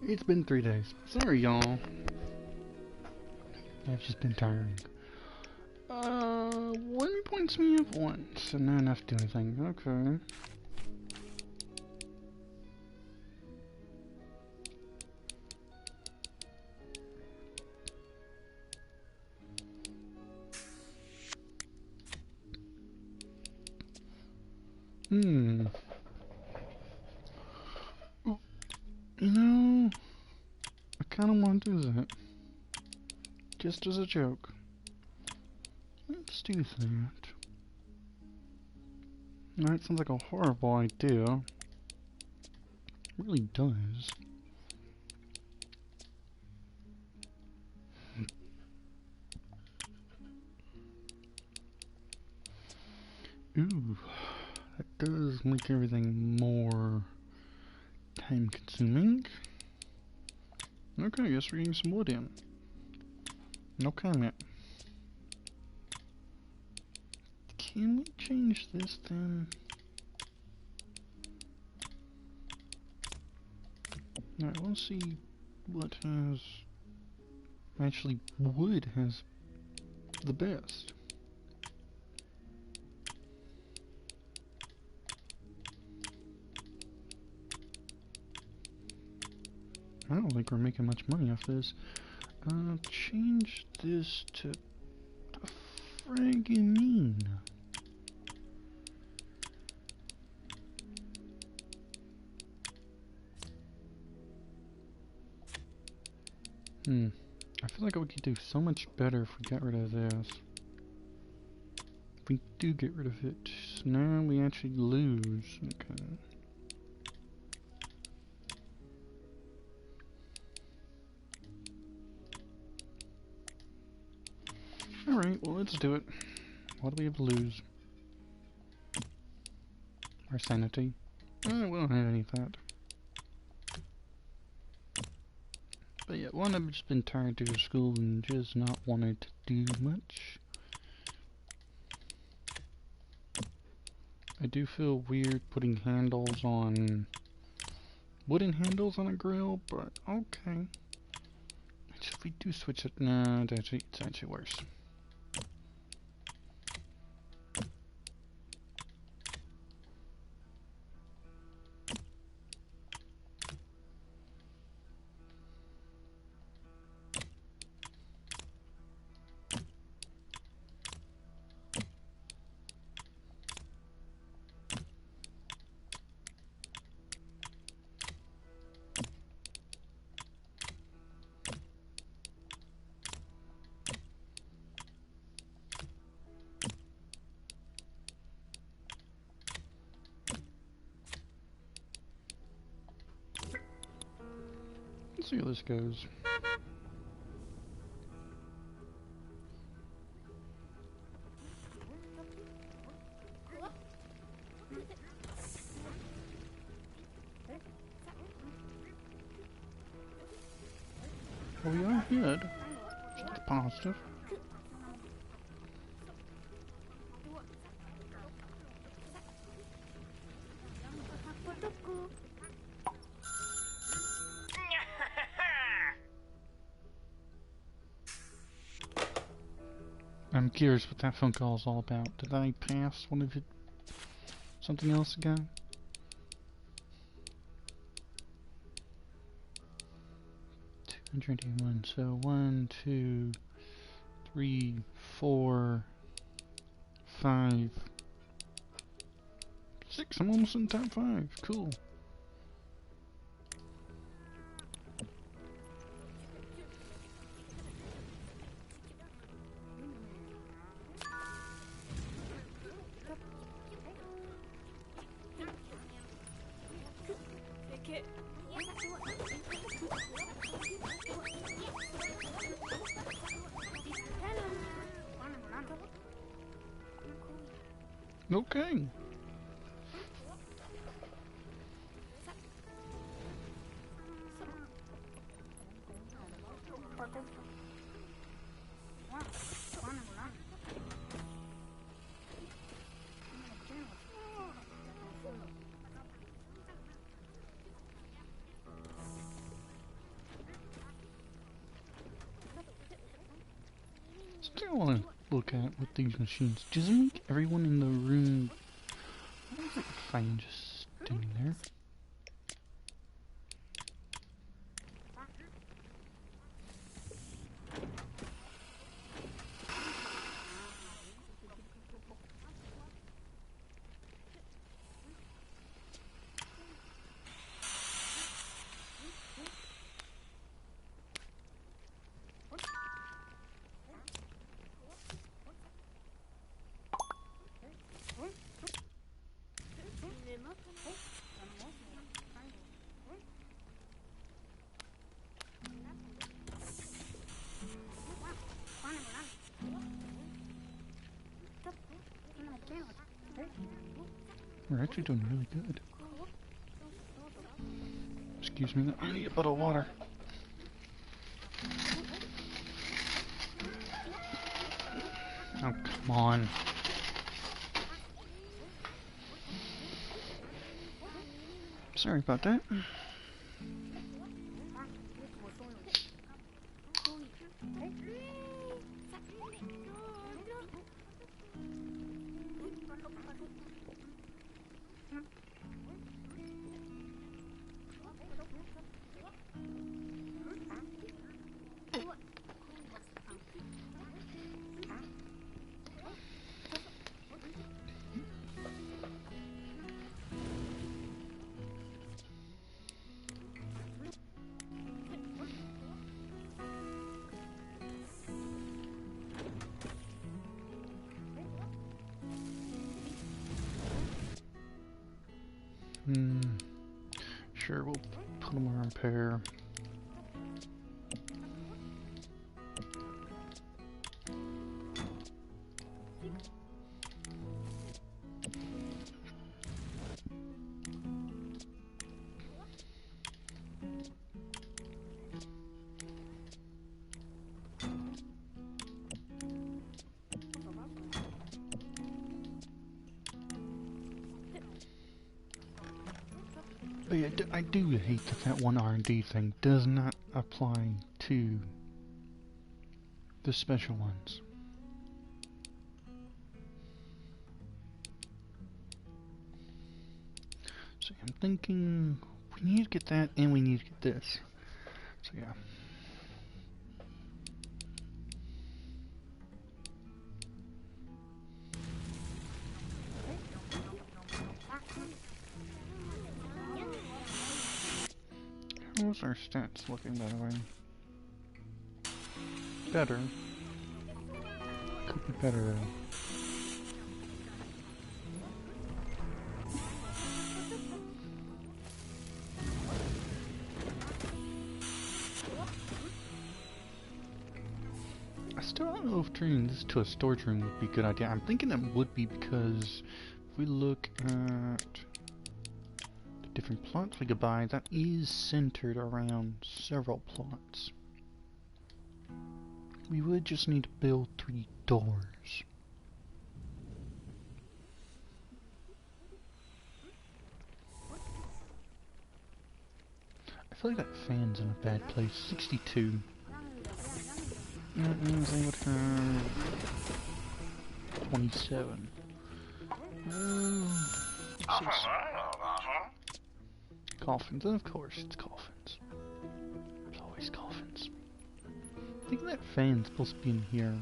It's been 3 days. Sorry, y'all. I've just been tired. One points me up once, and not enough to do anything. Okay. You know, I kind of want to do that. Just as a joke. Let's do that. That sounds like a horrible idea. It really does. Ooh, that does make everything more time consuming. Okay, I guess we're getting some wood in. No comment. Can we change this then? Alright, let's see what has... Actually, wood has the best. I don't think we're making much money off this. Change this to friggin' mean. I feel like we could do so much better if we got rid of this. If we do get rid of it, so now we actually lose. Okay. Alright, well let's do it. What do we have to lose? Our sanity. We don't have any of that. But yeah, one, I've just been tired to go to school and just not wanted to do much. I do feel weird putting handles on... wooden handles on a grill, but okay. If we do switch it, no, it's actually worse. Let's see how this goes. Well, we are good. That's positive. I'm curious what that phone call is all about. Did I pass one of it? Something else again? $281. So 1, 2, 3, 4, 5, 6. I'm almost in the top 5. Cool. Okay. Something I want to look at with these machines. Does it make everyone in the room... Why is that fan just standing there? We're actually doing really good. Excuse me, I need a bottle of water. Oh, come on. Sorry about that. Sure, we'll put them on repair. But yeah, I do hate that that one R&D thing does not apply to the special ones. So I'm thinking we need to get that and we need to get this. So yeah. How's our stats looking, by the way? Better. Could be better though. I still don't know if turning this to a storage room would be a good idea. I'm thinking it would be because if we look at the different plots we could buy, that is centered around several plots. We would just need to build 3 doors. I feel like that fan's in a bad place. 62. That means they would have 27. Coffins, of course, it's coffins. It's always coffins. I think that fan's supposed to be in here.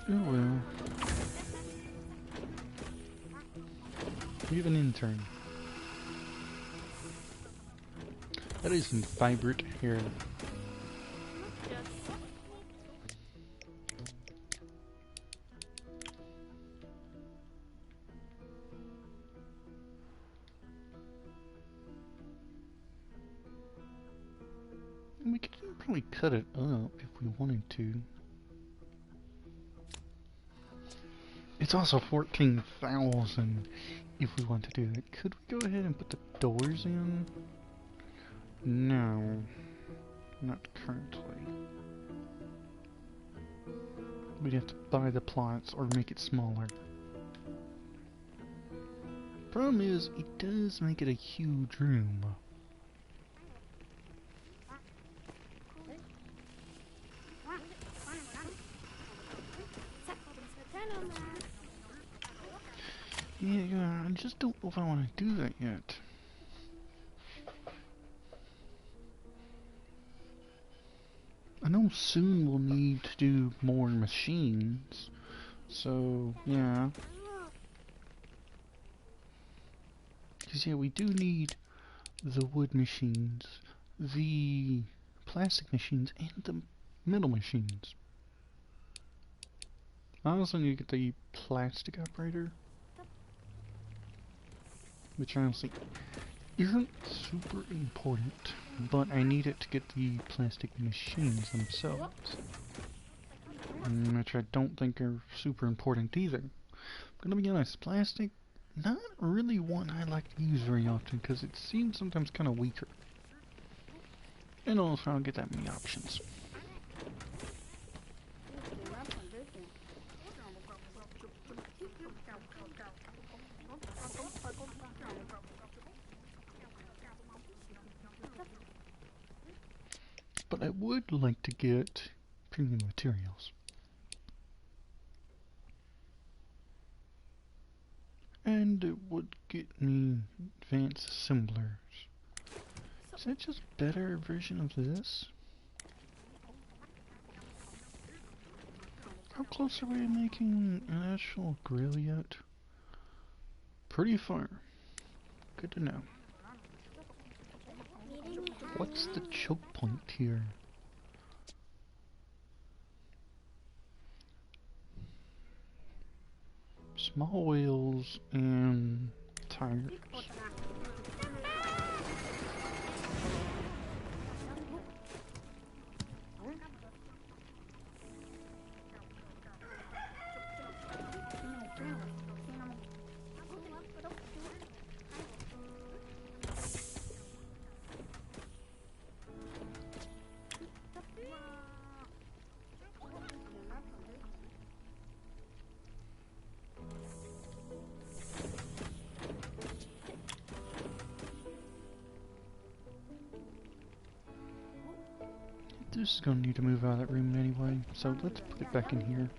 Oh well. We have an intern. That is some vibrant hair. We could probably cut it up if we wanted to. It's also 14,000 if we want to do that. Could we go ahead and put the doors in? No, not currently. We'd have to buy the plots or make it smaller. Problem is, it does make it a huge room. Yeah, I just don't know if I want to do that yet. I know soon we'll need to do more machines, so yeah. Because yeah, we do need the wood machines, the plastic machines, and the metal machines. I also need to get the plastic operator, which honestly isn't super important, but I need it to get the plastic machines themselves, which I don't think are super important either. I'm gonna be honest, plastic, not really one I like to use very often, because it seems sometimes kind of weaker. And also I don't get that many options. But I would like to get premium materials. And it would get me advanced assemblers. Is that just a better version of this? How close are we to making an actual grill yet? Pretty far. Good to know. What's the choke point here? Small wheels and tires. This is gonna need to move out of that room anyway, so let's put it back in here.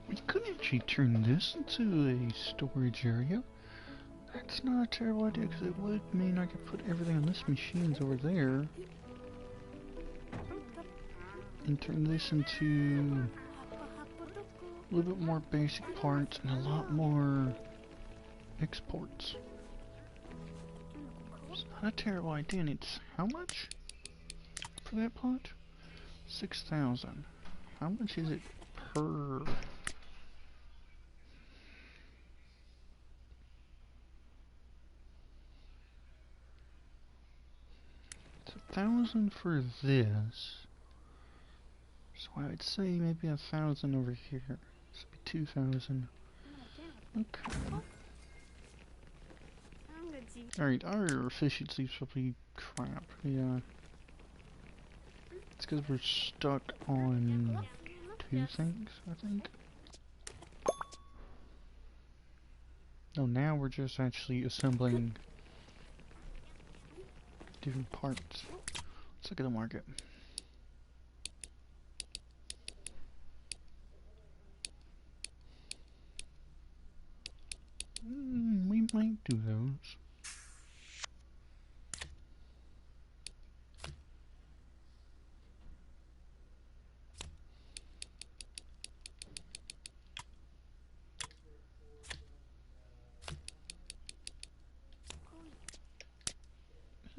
We could actually turn this into a storage area. That's not a terrible idea, because it would mean I could put everything on this machine's over there. And turn this into a little bit more basic parts and a lot more exports. It's not a terrible idea, and it's how much for that plot? 6,000. How much is it per? It's 1,000 for this. So I would say maybe 1,000 over here. This would be 2,000. Okay. Alright, our efficiency's probably crap. Yeah. It's because we're stuck on 2 things, I think. No, now we're just actually assembling different parts. Let's look at the market. We might do those.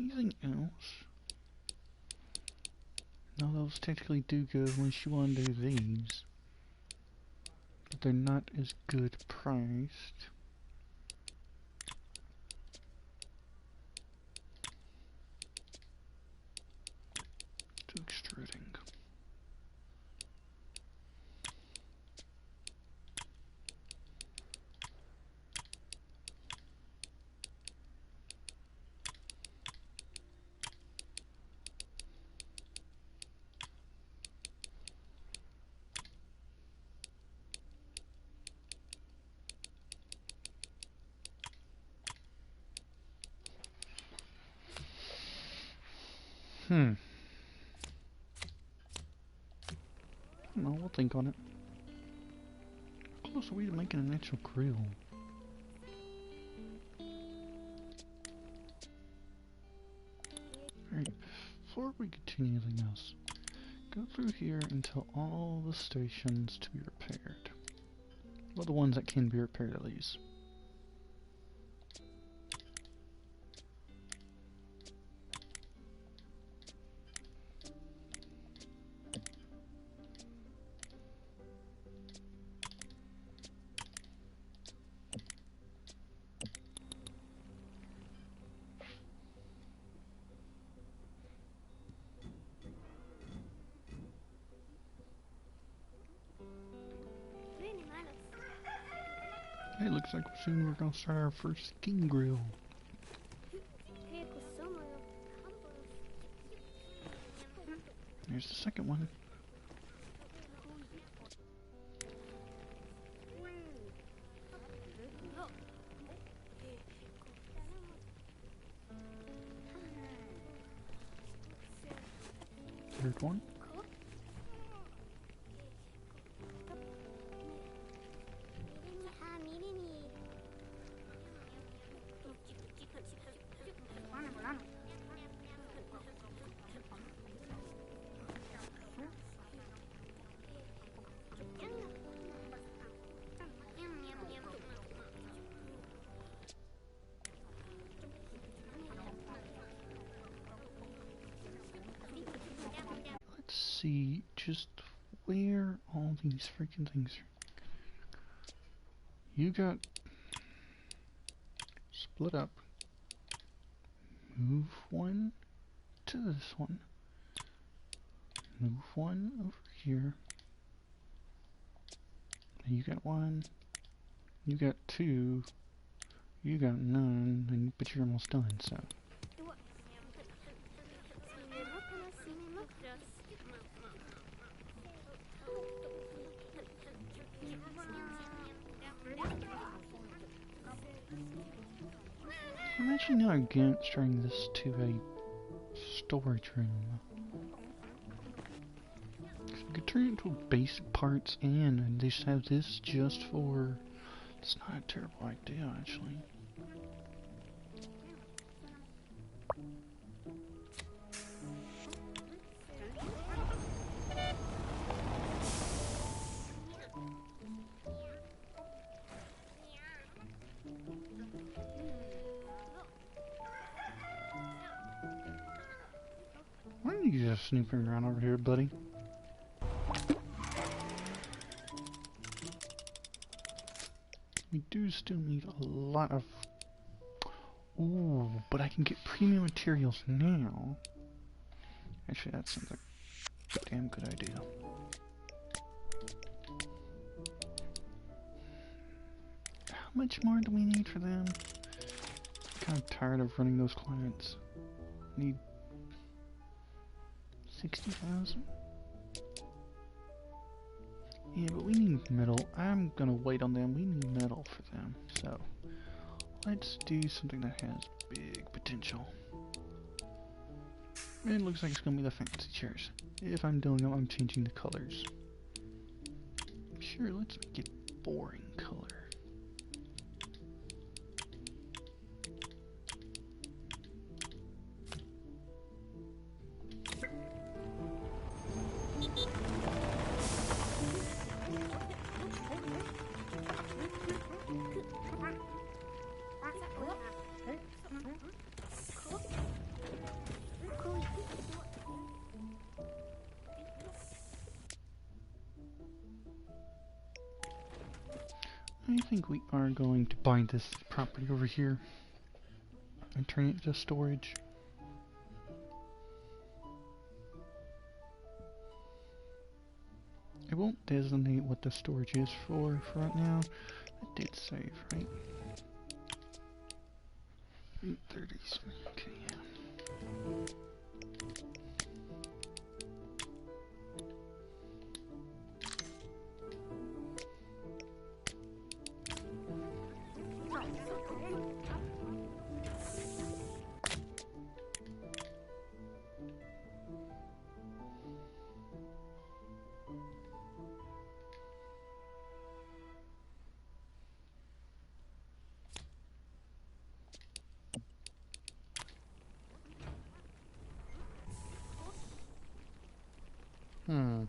Anything else? No, those technically do go unless you want to do these. But they're not as good priced. To extruding. No, we'll think on it. How close are we to making an actual grill? Alright, before we continue anything else, go through here and tell all the stations to be repaired. Well, the ones that can be repaired at least. Hey, looks like soon we're gonna start our first king grill. There's the second one. Third one. Let's see just where all these freaking things are. You got split up. Move one to this one. Move one over here. You got one. You got two. You got none. And but you're almost done. So. I'm actually not against turning this to a storage room. We could turn it into basic parts and just have this just for... It's not a terrible idea, actually. Why are you just snooping around over here, buddy? We do still need a lot of... Ooh, but I can get premium materials now. Actually, that sounds like a damn good idea. How much more do we need for them? I'm kind of tired of running those clients. Need 60,000? Yeah, but we need metal. I'm gonna wait on them. We need metal for them. So, let's do something that has big potential. It looks like it's gonna be the fancy chairs. If I'm doing them, I'm changing the colors. Sure, let's make it boring color. I think we are going to buy this property over here and turn it into storage. I won't designate what the storage is for right now. It did save, right? 830s. Okay, yeah. Hmm.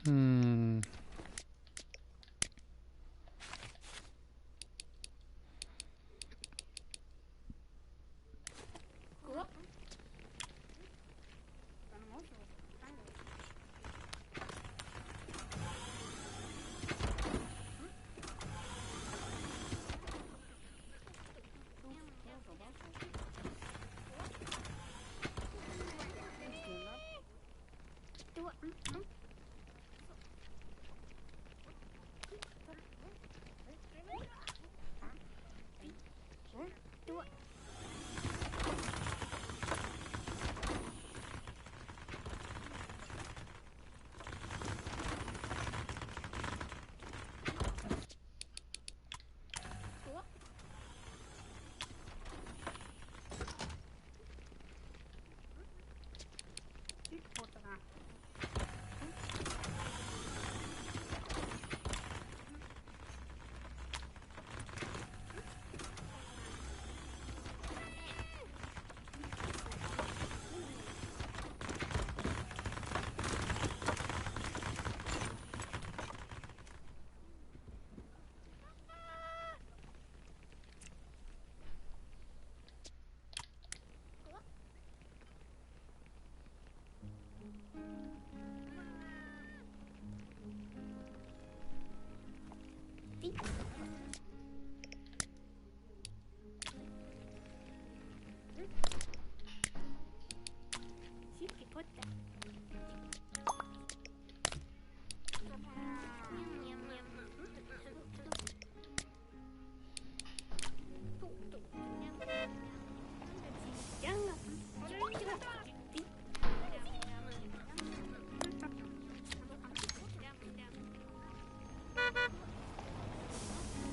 Hmm.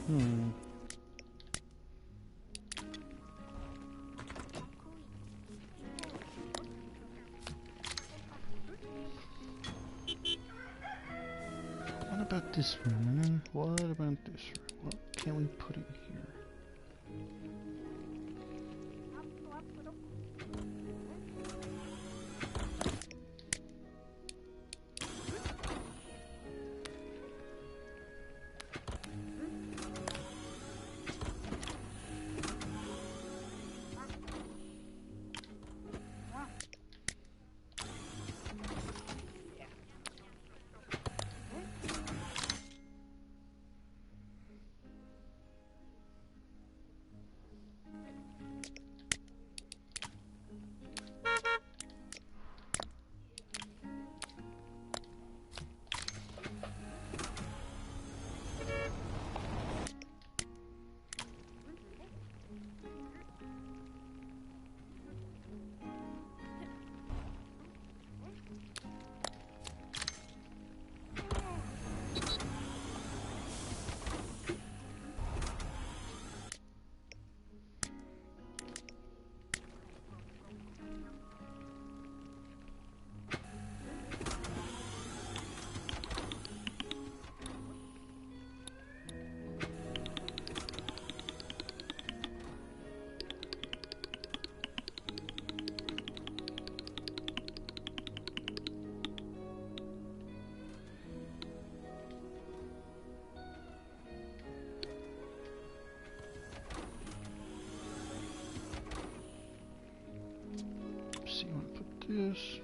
Hmm. What about this room? What about this room? What can we put in here? this.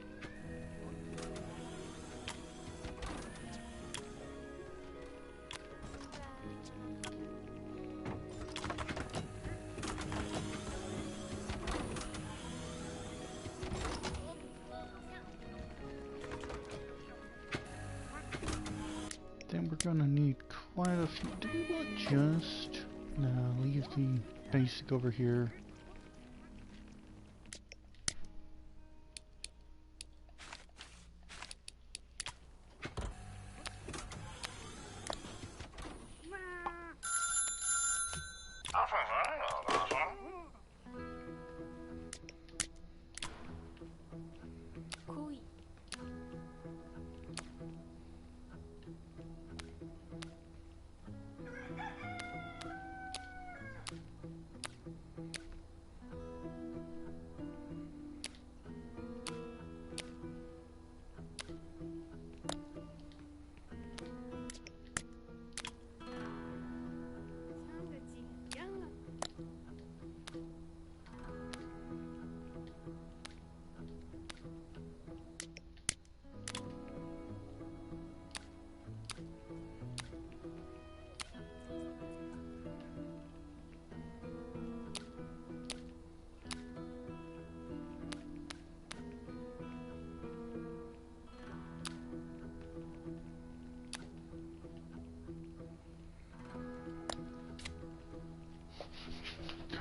Then we're gonna need quite a few. Do we want just... No, leave the basic over here.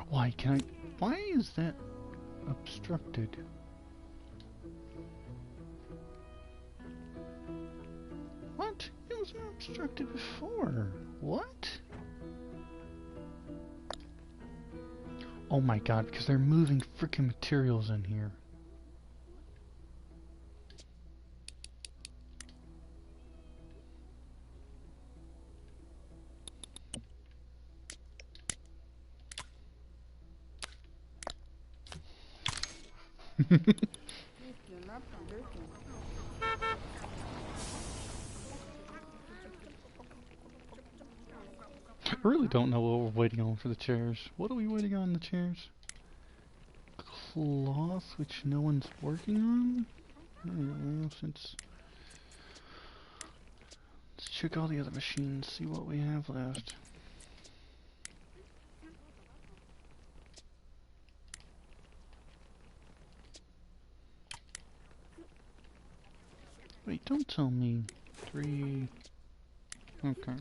Why can I... Why is that obstructed? What? It was not obstructed before. What? Oh my god, because they're moving freaking materials in here. I really don't know what we're waiting on for the chairs. What are we waiting on the chairs? Cloth, which no one's working on? Well, since... Let's check all the other machines, see what we have left. Wait, don't tell me. 3... Okay.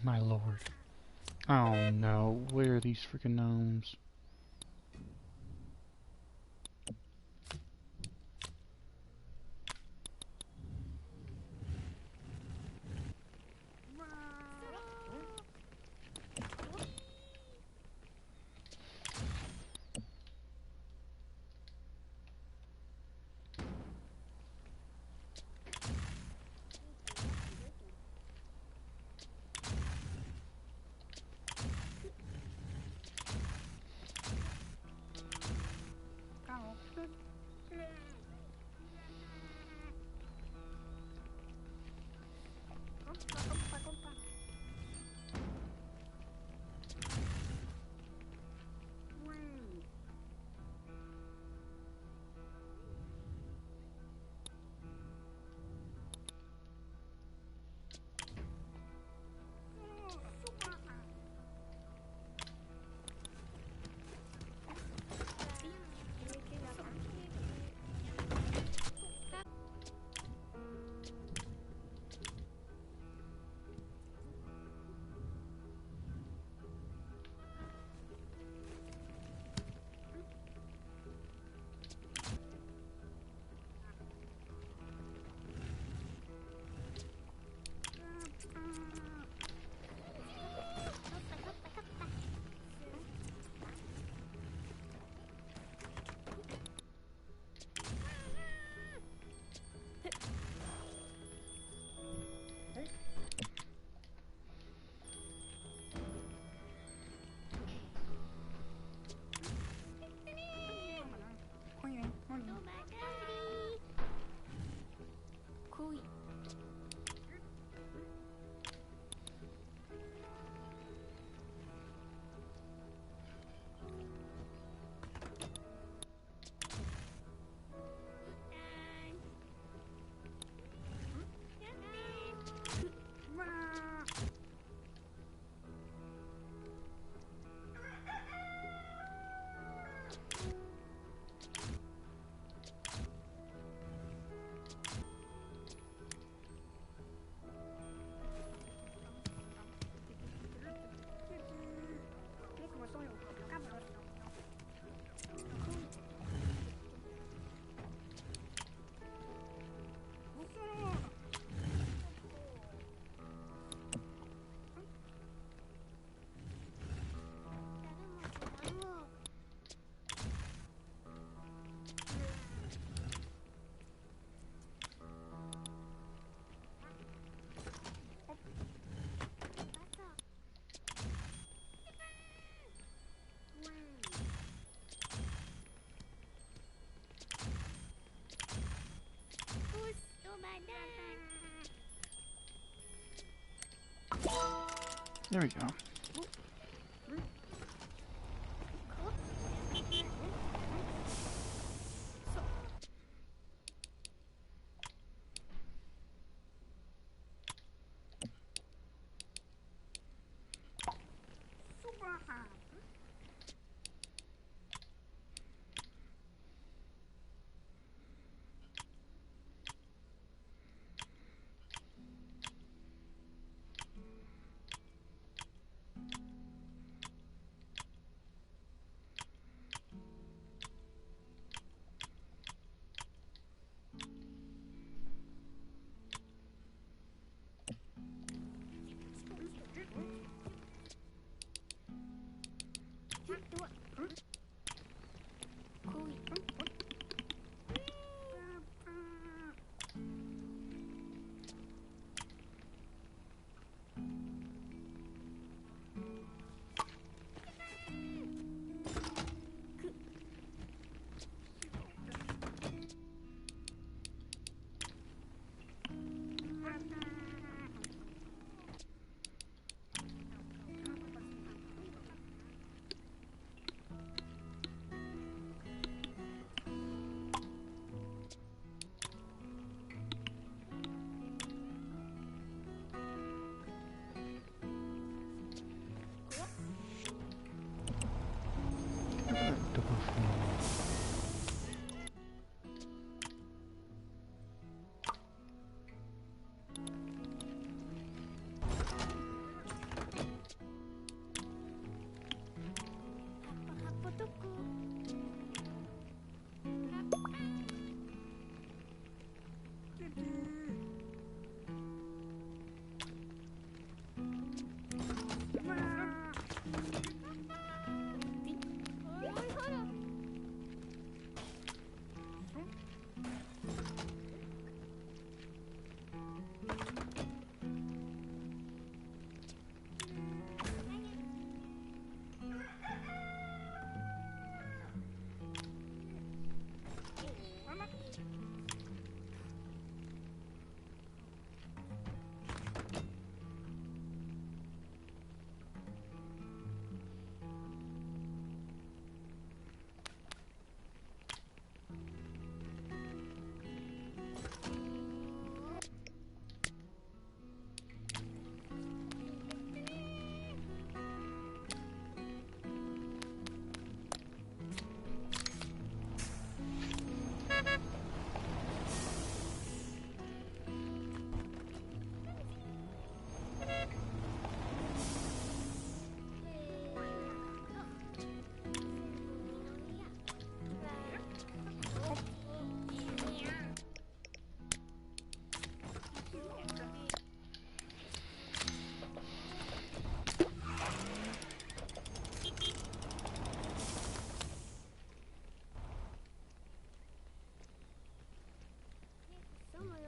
My lord. Oh no, where are these freaking gnomes? There we go.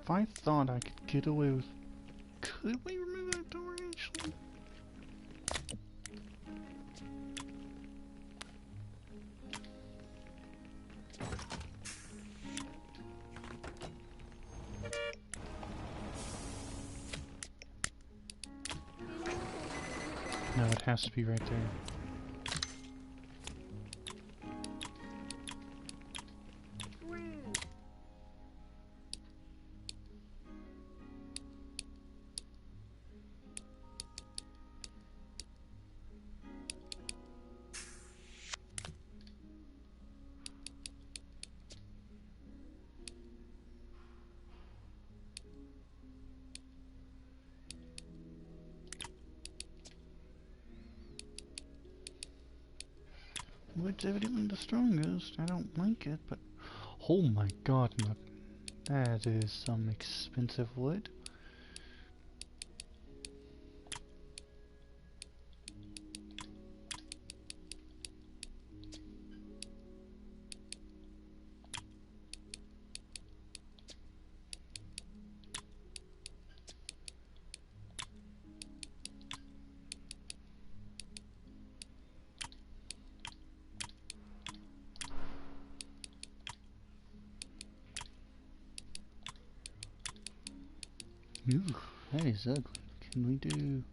If I thought I could get away with... Could we remove that door, actually? No, it has to be right there. Wood's evidently the strongest. I don't like it, but... Oh my god, that is some expensive wood. Ooh, that is ugly. Can we do...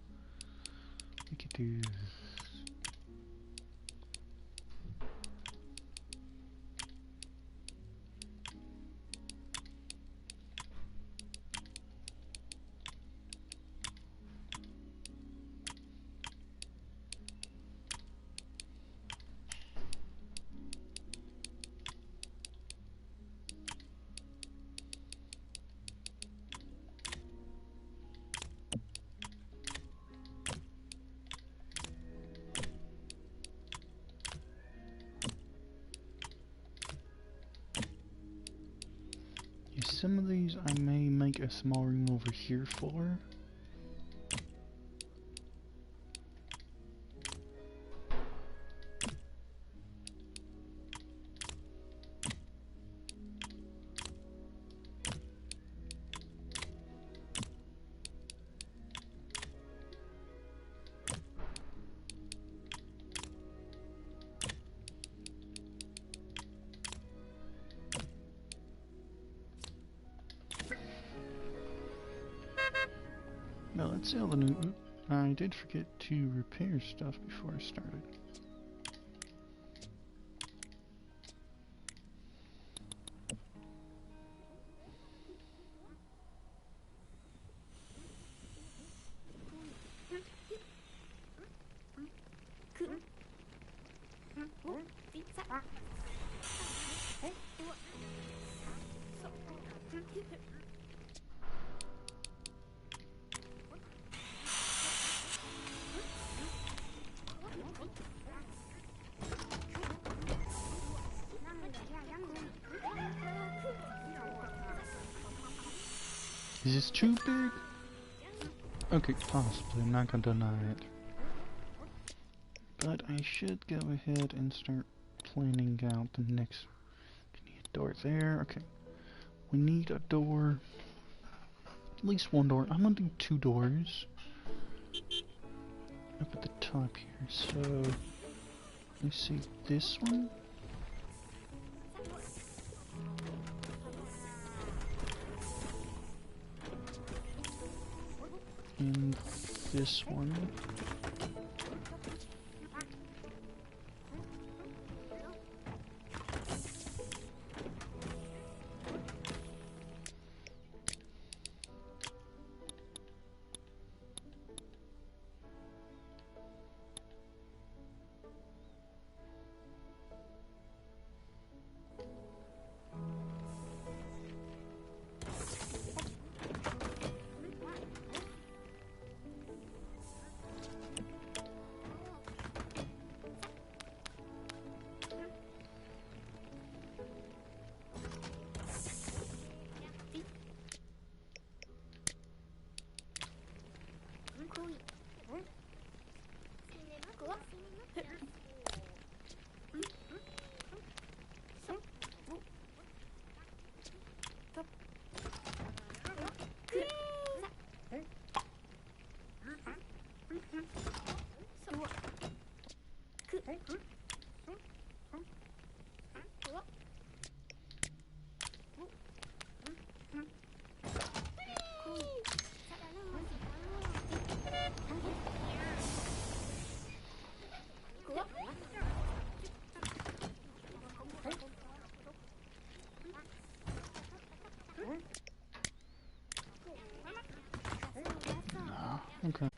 We could do... Some of these I may make a small room over here for. Now let's see all the new... Oop, I did forget to repair stuff before I started. Is this too big? Okay, possibly. I'm not gonna deny it. But I should go ahead and start planning out the next... We need a door there. Okay. We need a door. At least one door. I'm gonna do 2 doors. Up at the top here. So... Let me see this one. And this one. Okay.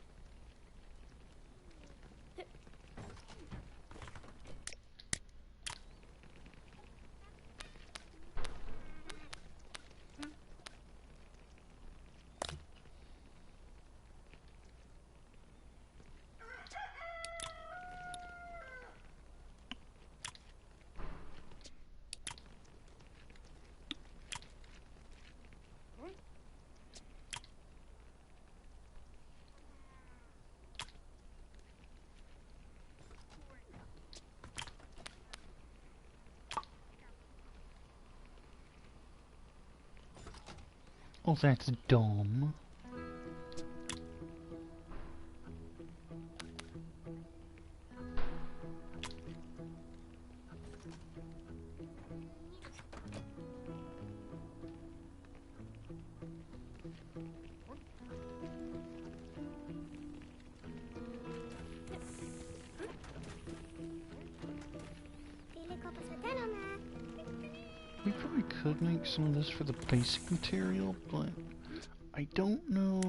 Oh, that's dumb. We probably could make some of this for the basic material, but I don't know.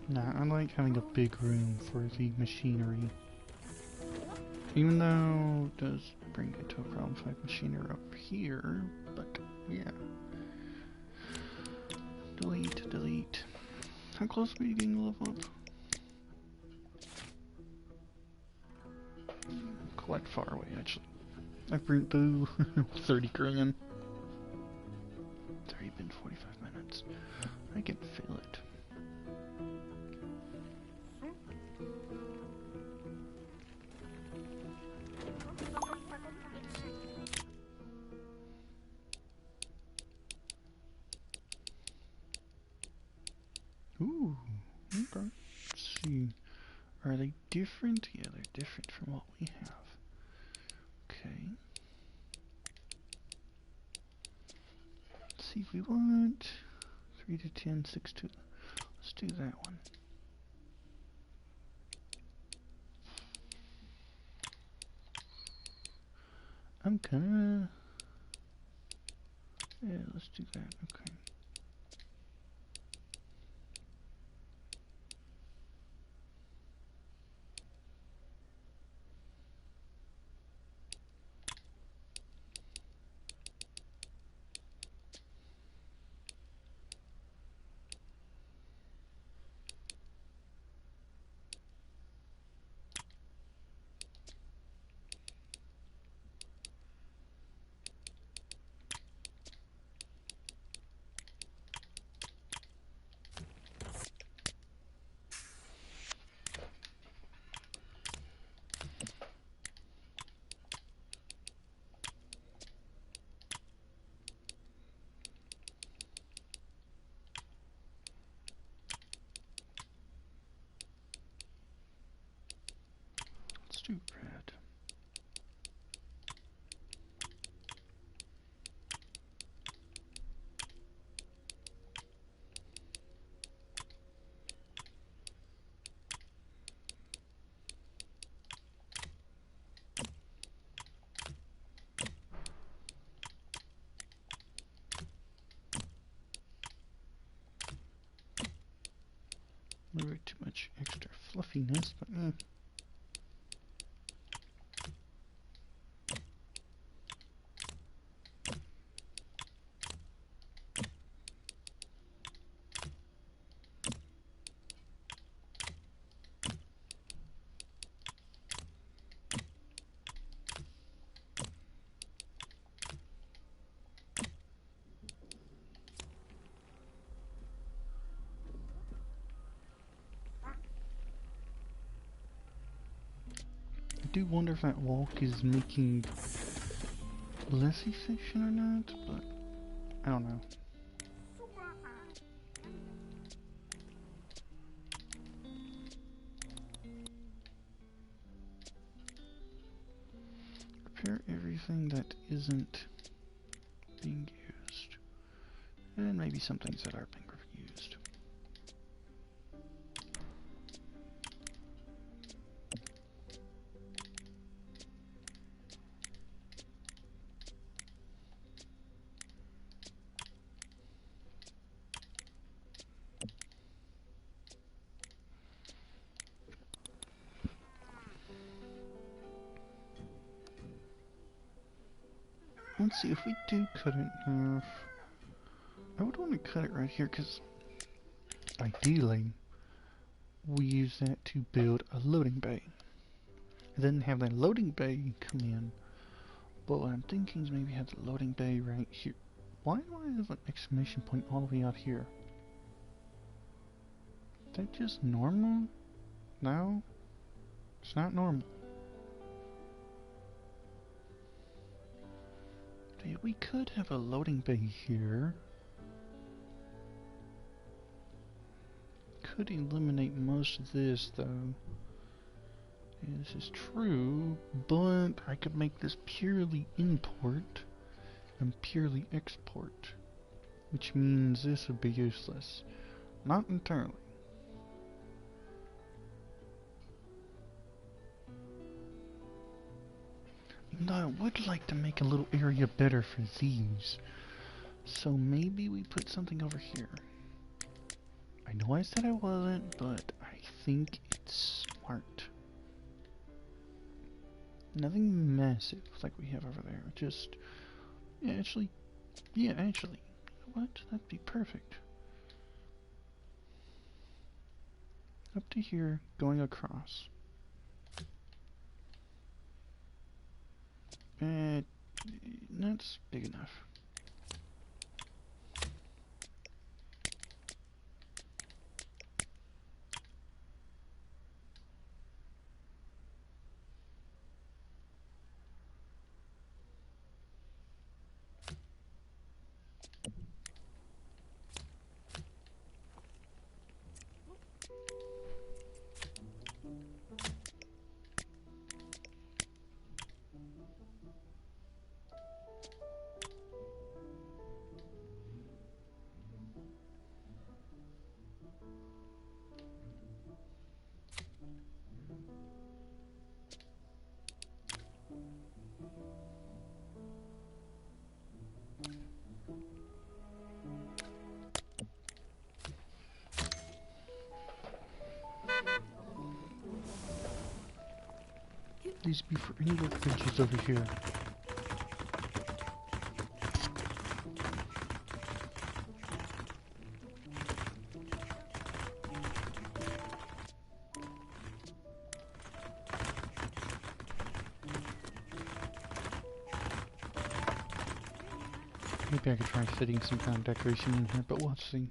Nah, I like having a big room for the machinery. Even though it does bring it to a problem if I have machinery up here, but yeah. Delete, delete. How close are we getting level up? Quite far away, actually. I bring boo 30 grand. It's already been 45 minutes. I can feel it. Ooh, okay. Let's see. Are they different? Yeah, they're different from what we have. Okay. Let's see if we want 3 to 10, 6 to... Let's do that one. I'm gonna... Yeah, let's do that. Okay. Let's do red. Maybe too much extra fluffiness, but I do wonder if that walk is making less efficient or not, but I don't know. Repair everything that isn't being used. And maybe some things that are being used. Let's see, if we do cut it in half, I would want to cut it right here, because ideally, we use that to build a loading bay. And then have that loading bay come in. But what I'm thinking is maybe have the loading bay right here. Why do I have an exclamation point all the way out here? Is that just normal? No? It's not normal. We could have a loading bay here. Could eliminate most of this though. Yeah, this is true, but I could make this purely import and purely export, which means this would be useless. Not entirely. And I would like to make a little area better for these. So maybe we put something over here. I know I said I wasn't, but I think it's smart. Nothing massive like we have over there. Just, yeah, actually, what? That'd be perfect. Up to here, going across. That's big enough. These be for any workbenches over here. Maybe I could try fitting some kind of decoration in here, but we'll see.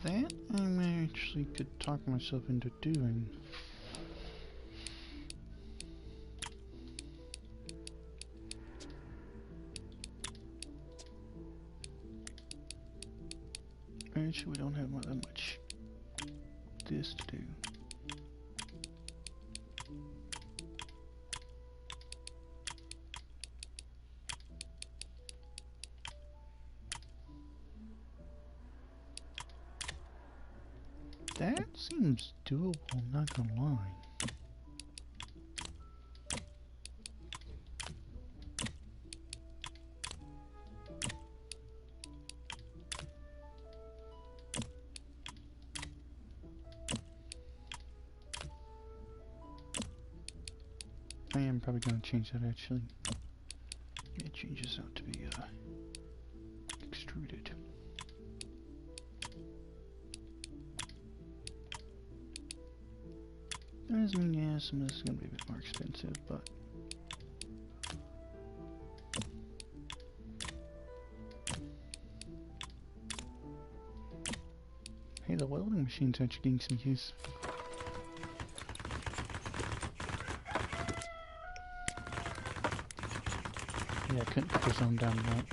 That I actually could talk myself into doing. Actually, we don't have that much this to do. That seems doable, not gonna lie. I am probably gonna change that actually. It changes out to be extruded. That doesn't mean, yeah, some of this is gonna be a bit more expensive, but hey, the welding machine's actually getting some use. Yeah, I couldn't put the zone down right.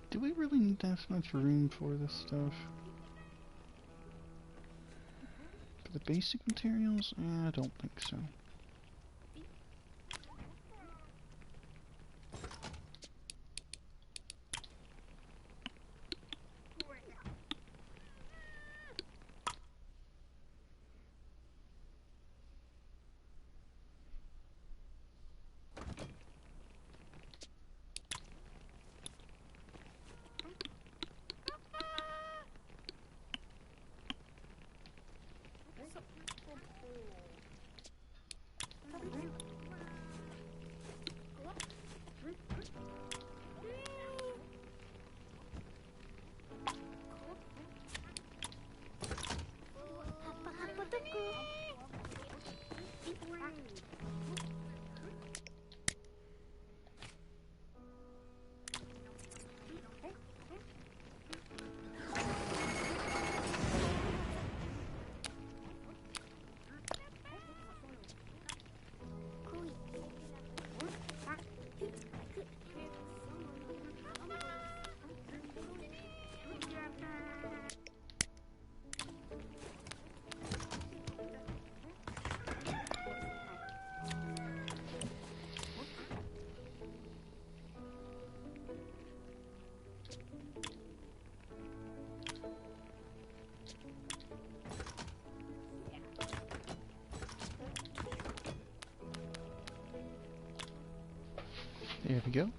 Do we really need that much room for this stuff? For the basic materials? I don't think so. There we go.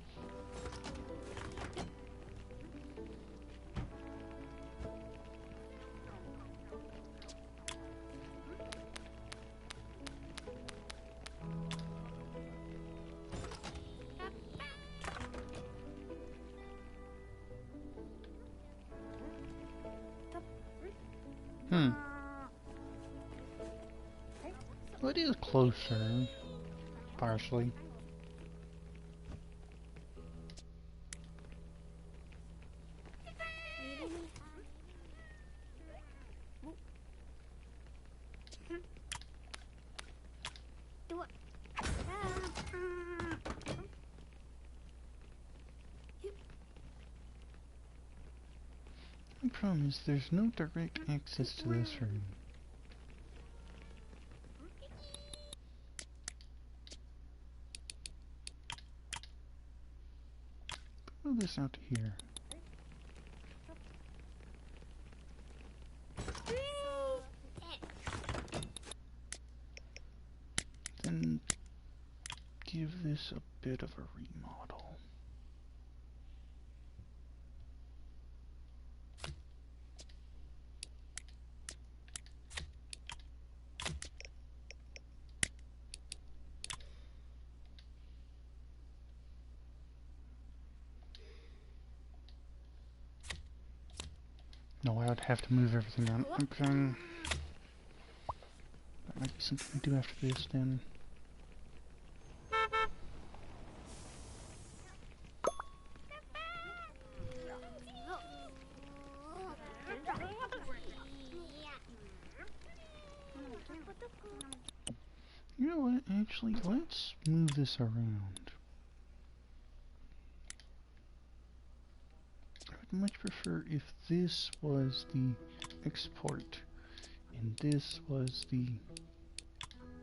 Well, it is closer, partially. The problem is there's no direct access to this room. Move this out to here. Then give this a bit of a remodel. No, I would have to move everything out. Okay. That might be something we do after this then. You know what, actually, let's move this around. I would much prefer if this was the export and this was the,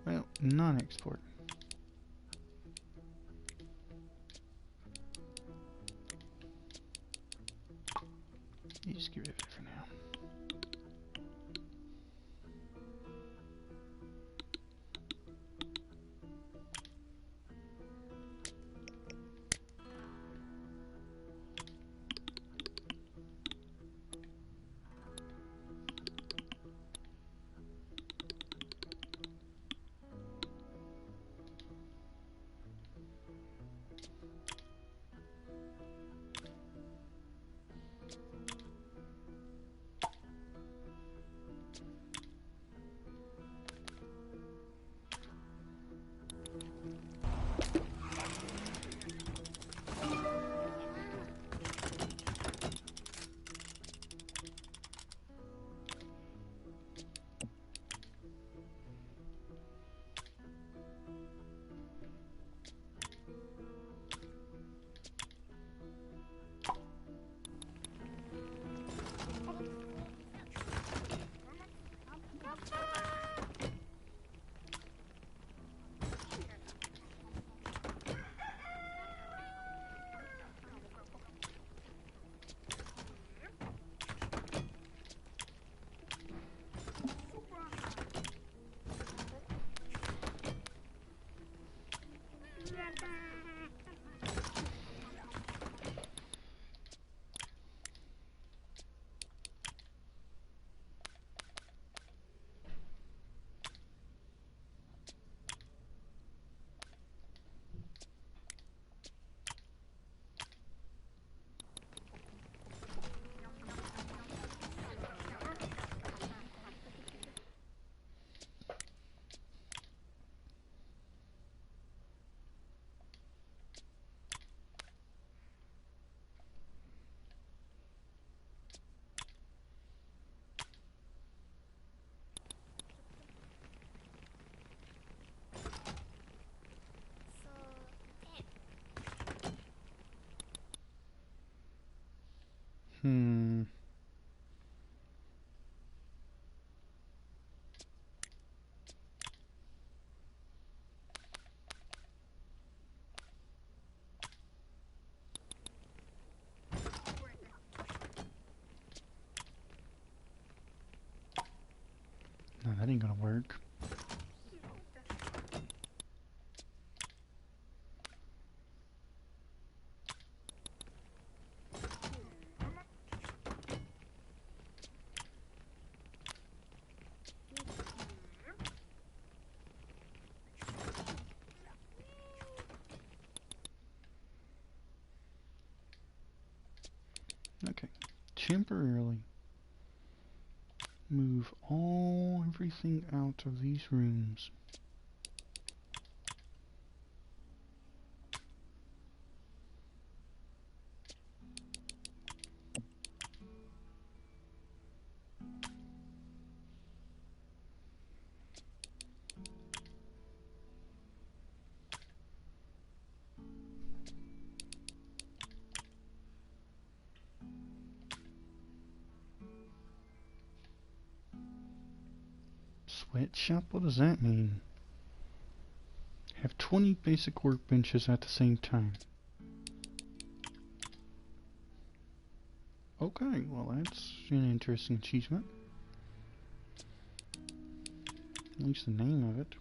well, non-export. You just get rid of it for now. Hmm. No, that ain't gonna work. Okay. Temporarily move everything out of these rooms. Sweatshop? What does that mean? Have 20 basic workbenches at the same time. Okay, well that's an interesting achievement. At least the name of it.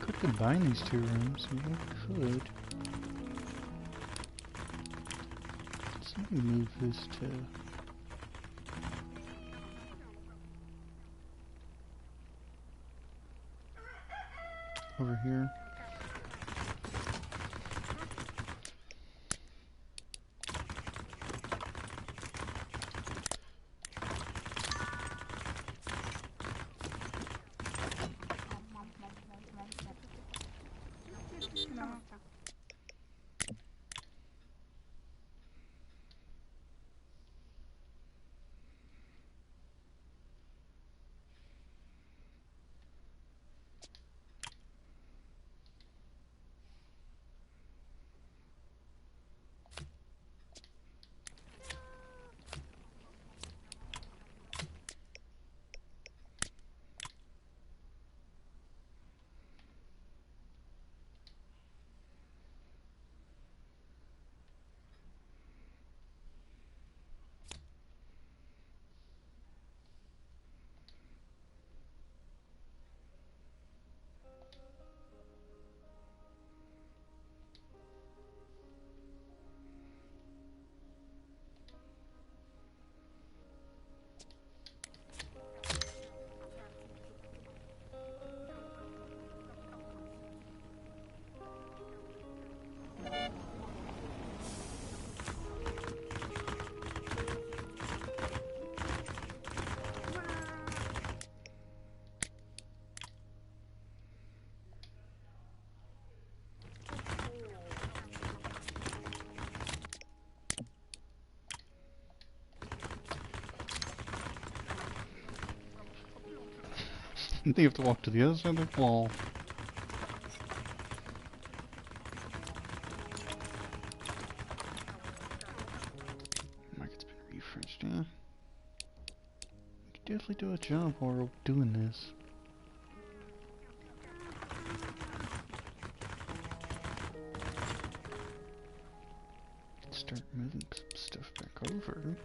Could combine these two rooms. Yeah, could. So let me move this to over here. They have to walk to the other side of the wall. Market's been refreshed, yeah. We could definitely do a job while we're doing this. Start moving some stuff back over.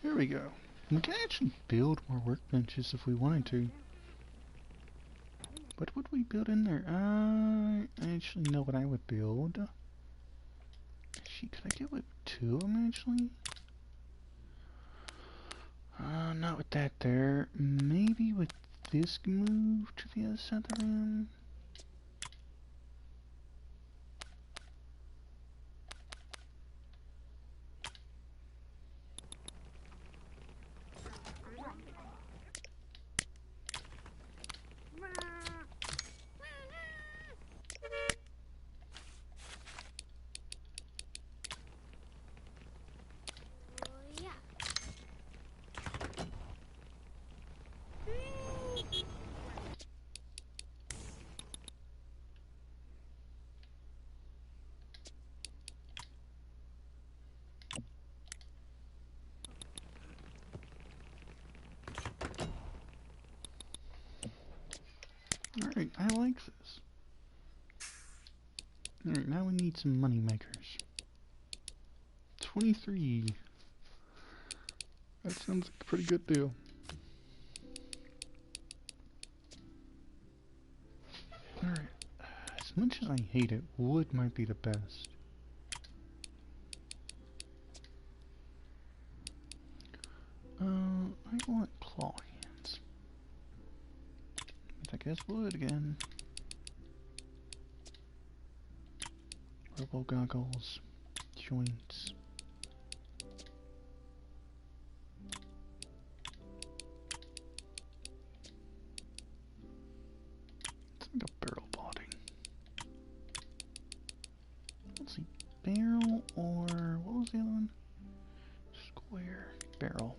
Here we go. We can actually build more workbenches if we wanted to. What would we build in there? I actually know what I would build. Actually, could I get with two of them actually? Not with that there. Maybe with this move to the other side of the room. Alright, I like this. Alright, now we need some money makers. 23. That sounds like a pretty good deal. Alright, as much as I hate it, wood might be the best. I want claw hands. But I guess wood again. Robo goggles, joints. It's like a barrel body. Let's see, barrel or what was the other one? Square barrel.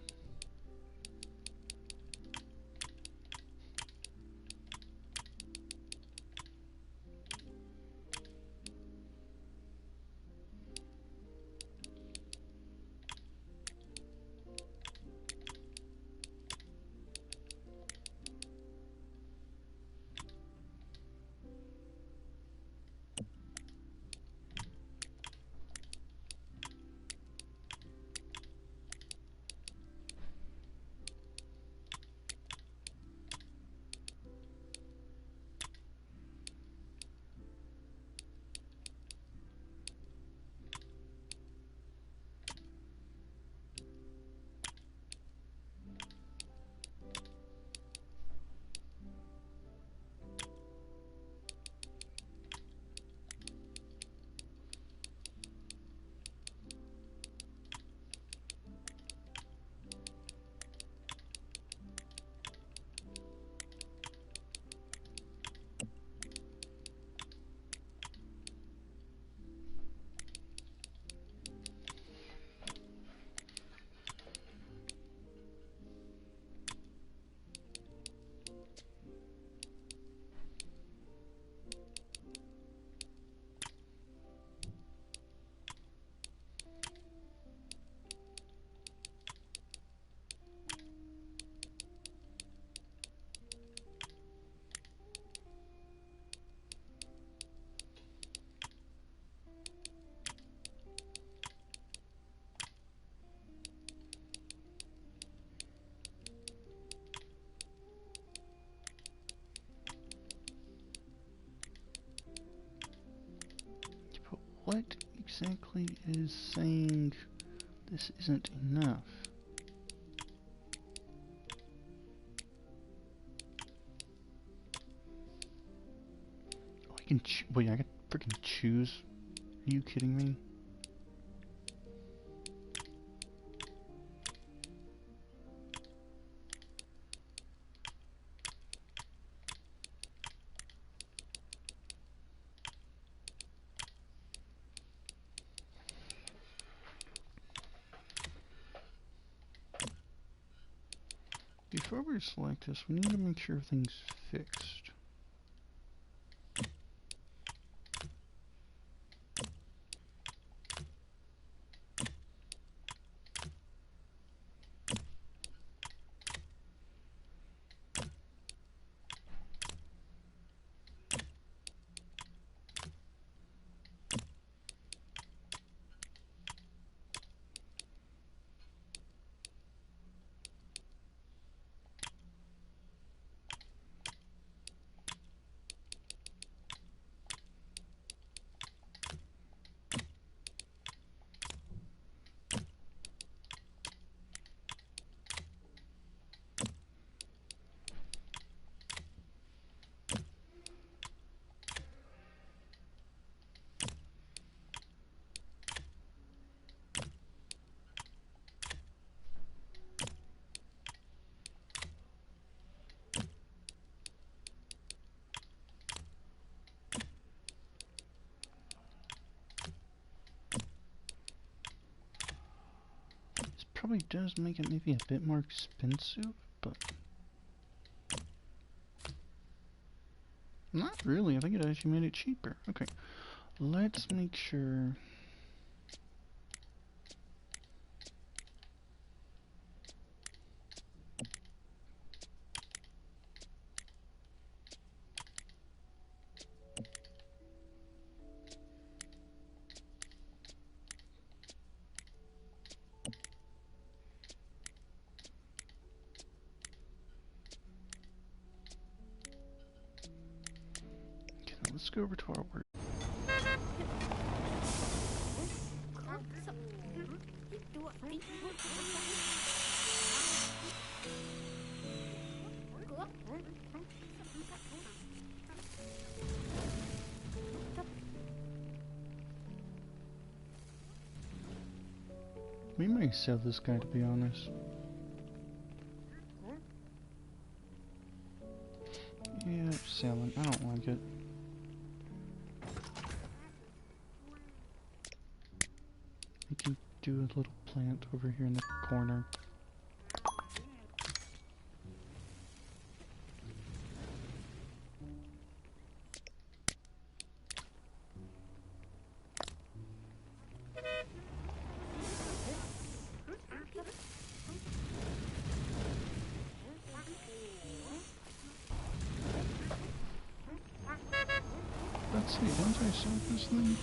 what exactly is saying this isn't enough? Oh, I can wait, I can freaking choose? Are you kidding me? Before we select this, we need to make sure everything's fixed. Probably does make it maybe a bit more expensive, but not really. I think it actually made it cheaper. Okay, let's make sure. Okay, now let's go over to our work. We might sell this guy, to be honest. Yeah, selling. I don't like it. We can do a little plant over here in the corner. Let's see, once I sell this thing...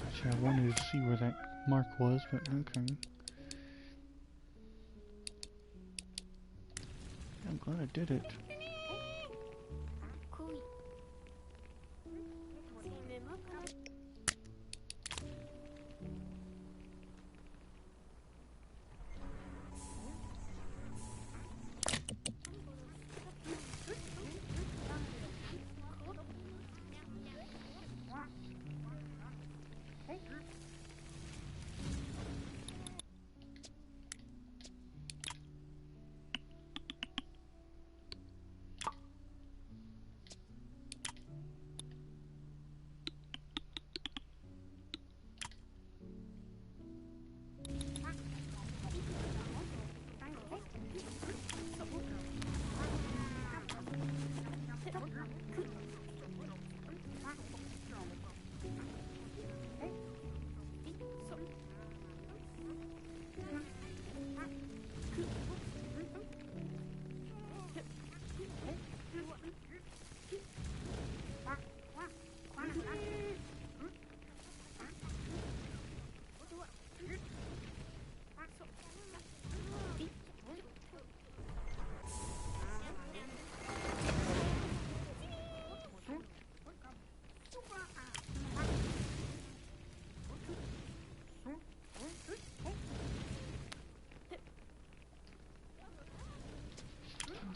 Actually, I wanted to see where that mark was, but okay. I'm glad I did it.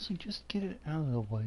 honestly just get it out of the way.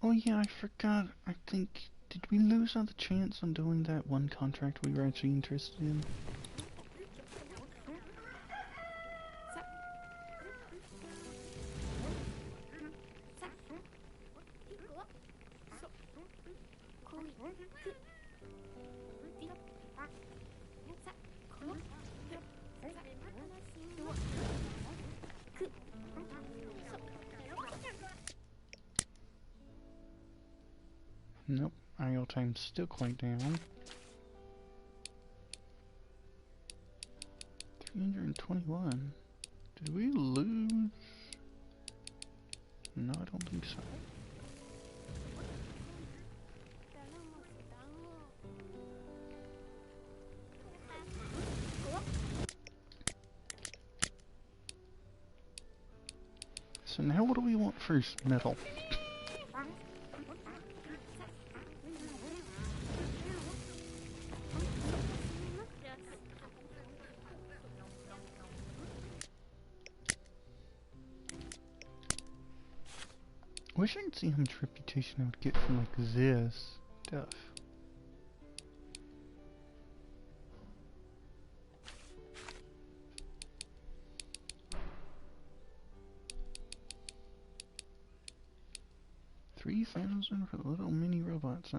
Oh yeah, I forgot. I think, did we lose out the chance on doing that one contract we were actually interested in? Nope, IO time's still quite down. 321. Did we lose? No, I don't think so. So now what do we want first? Metal. Wish I could see how much reputation I would get from like this stuff. $3,000 for the little mini robots, huh?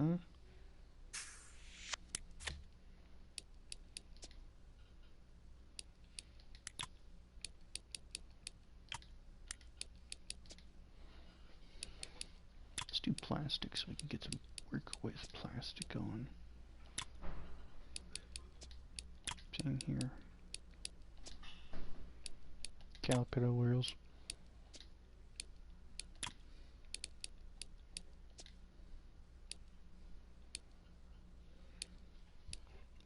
Let's do plastic so we can get some work with plastic on. Same here. Caliper wheels.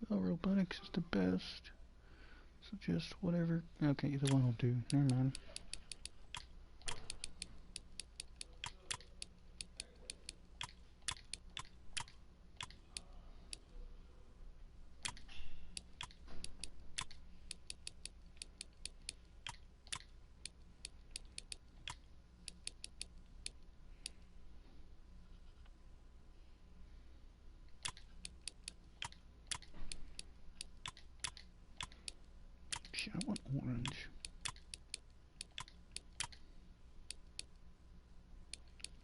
Oh, robotics is the best. So just whatever. Okay, either one will do. Never mind. Shit, I want orange.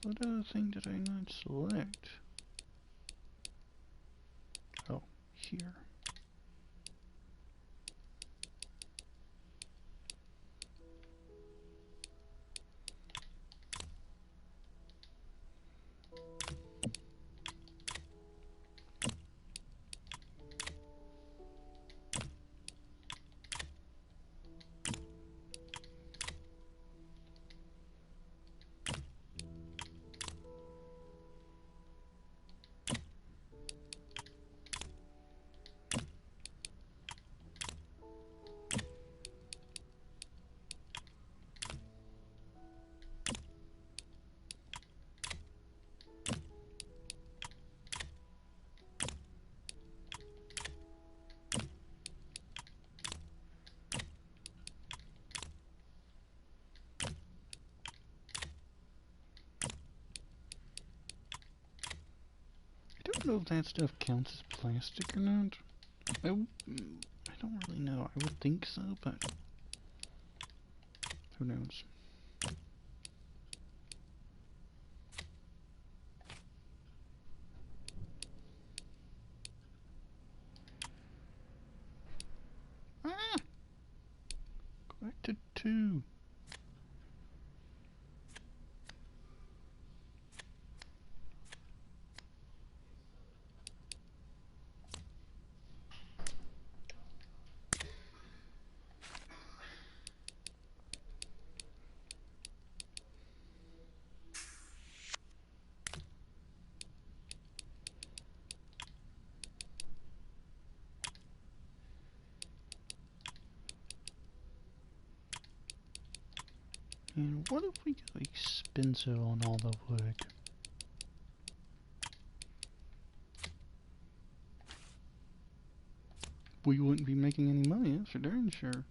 What other thing did I not select? Oh, here. I don't know if that stuff counts as plastic or not. I don't really know. I would think so, but who knows? too. And what if we go expensive on all the wood? We wouldn't be making any money, that's for darn sure.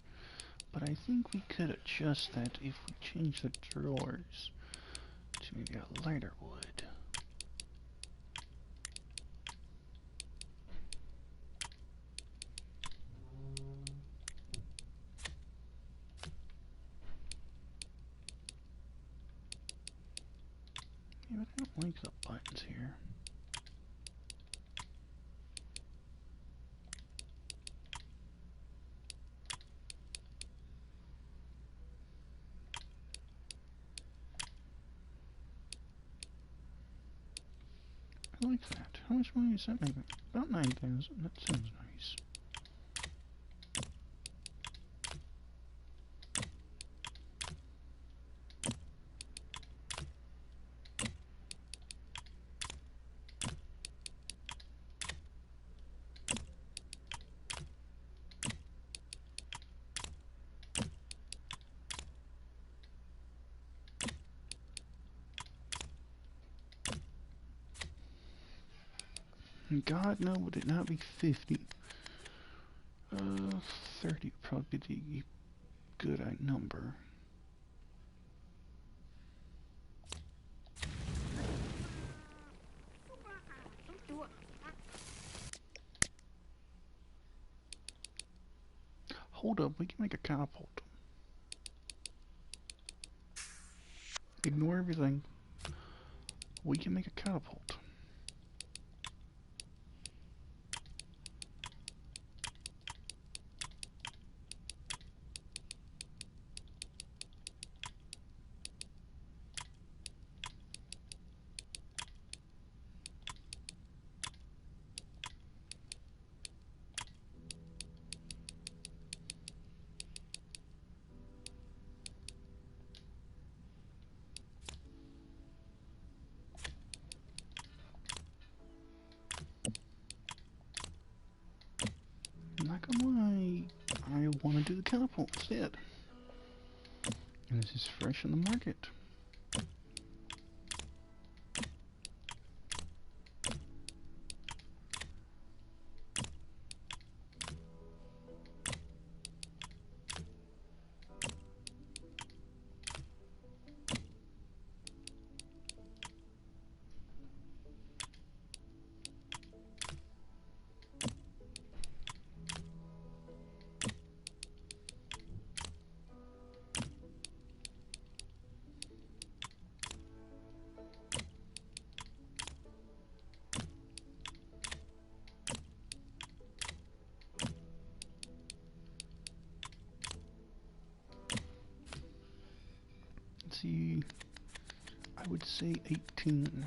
But I think we could adjust that if we change the drawers to maybe a lighter wood. Yeah, but I don't like the buttons here. I like that. How much money is that making? About 9,000. That sounds nice. And God, no, would it not be 50? 30 would probably be the good number. Hold up, we can make a catapult. Ignore everything. We can make a catapult. Not gonna lie, I want to do the catapult instead. And this is fresh in the market. Let's see, I would say 18.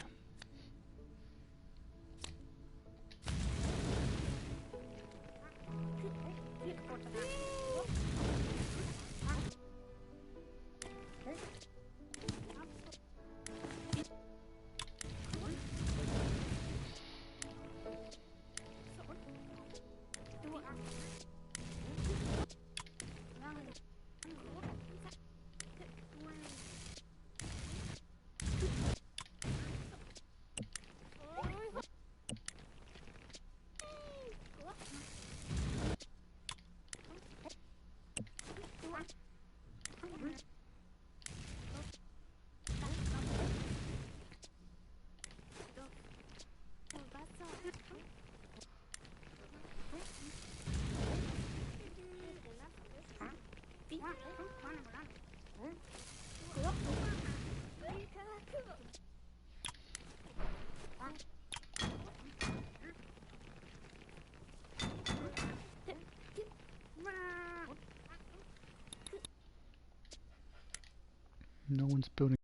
No one's building.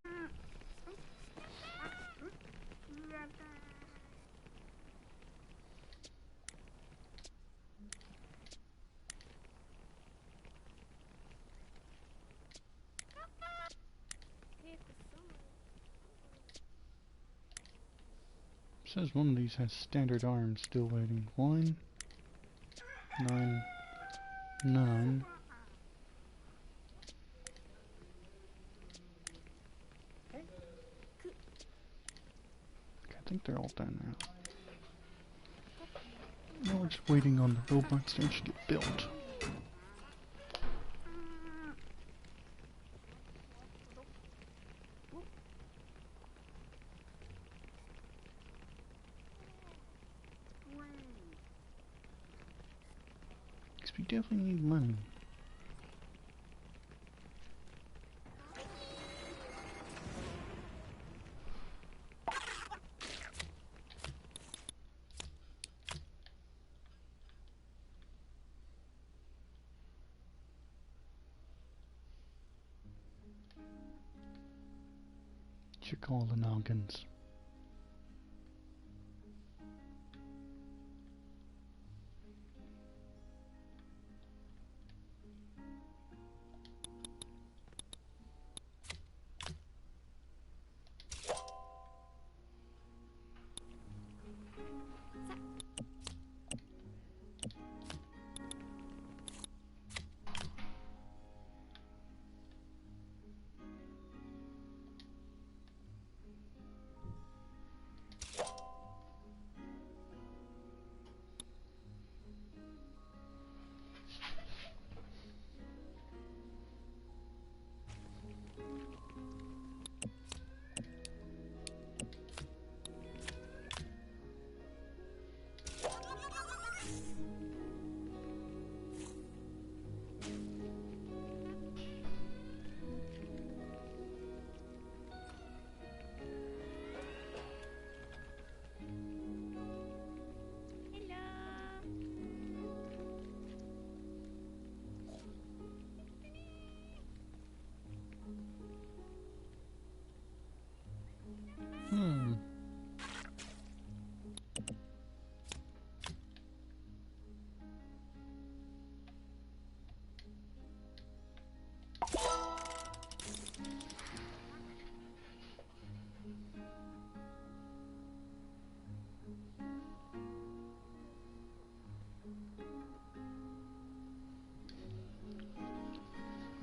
Says one of these has standard arms. Still waiting. 1, 9, none. I think they're all done now. Now we're just waiting on the robots to actually get built. Because we definitely need money. Check all the noggins.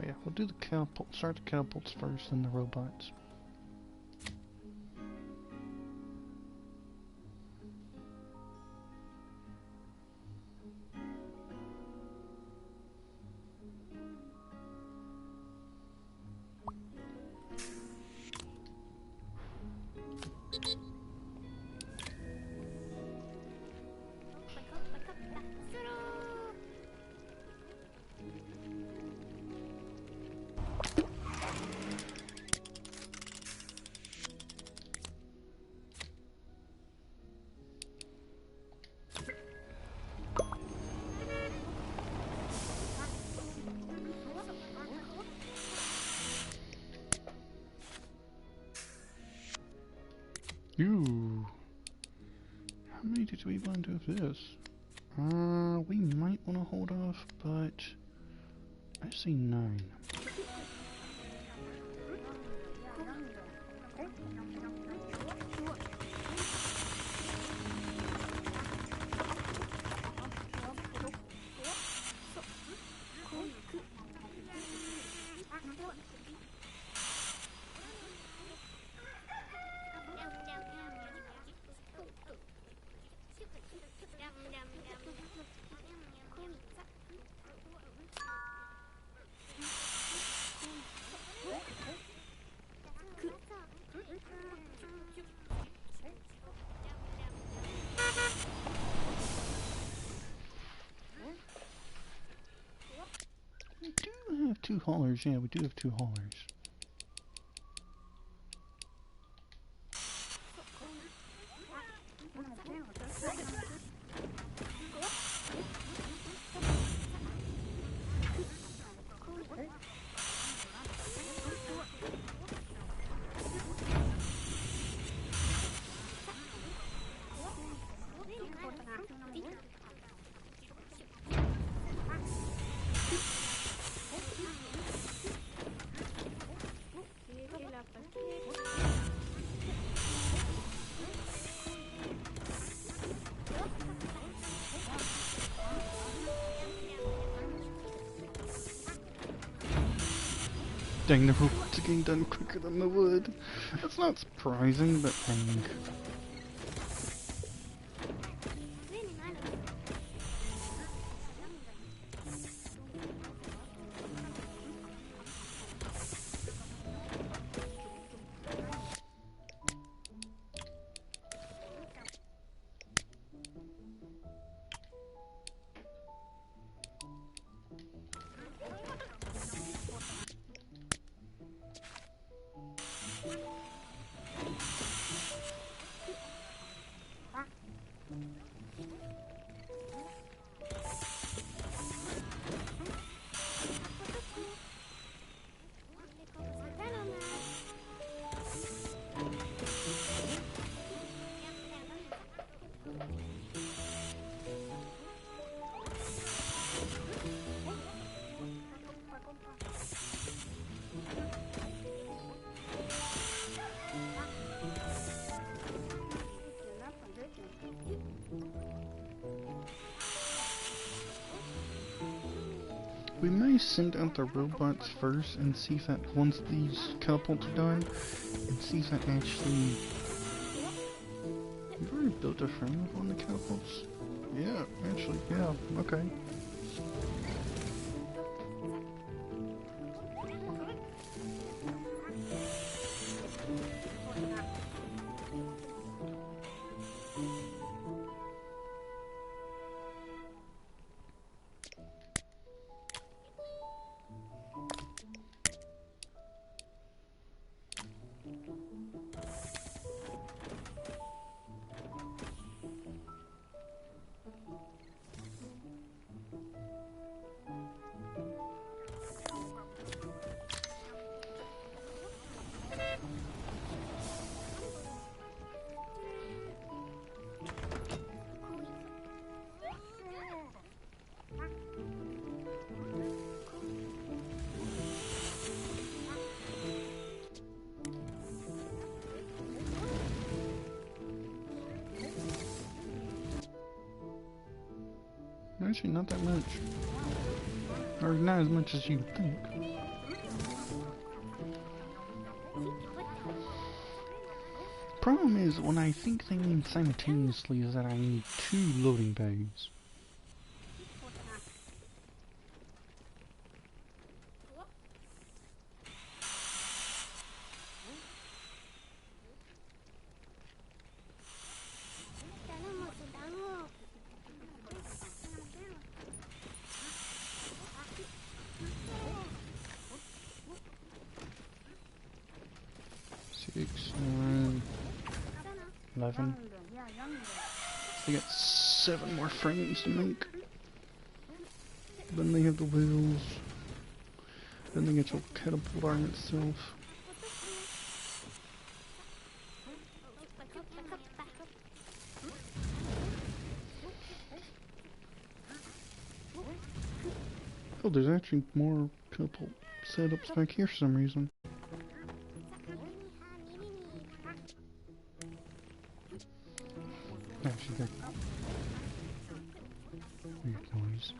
Yeah, we'll do the catapults. Start the catapults first, then the robots. Ooh. How many did we want to do of this? We might want to hold off, but I see 9. We do have 2 haulers. Yeah, we do have 2 haulers. Dang, the robots are getting done quicker than the wood. That's not surprising, but dang. We may send out the robots first and see if that, once these catapults are done, and see if that actually... We've already built a frame on the catapults? Yeah, actually, yeah, okay. Actually, not that much. Or not as much as you'd think. Problem is, when I think they mean simultaneously, is that I need 2 loading bays. Six, 9, 11. They got 7 more frames to make. Then they have the wheels. Then they get your catapult arm itself. Oh, there's actually more catapult setups back here for some reason. Actually, that weird noise.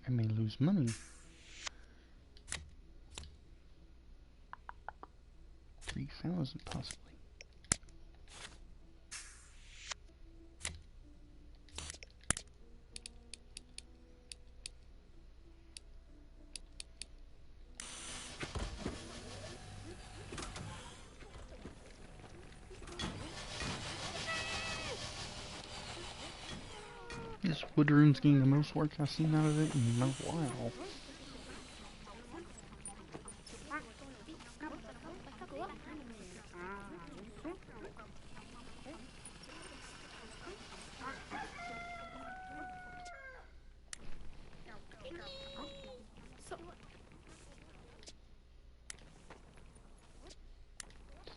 I may lose money. 3,000 possibly. this wood room's getting the most work I've seen out of it in a while.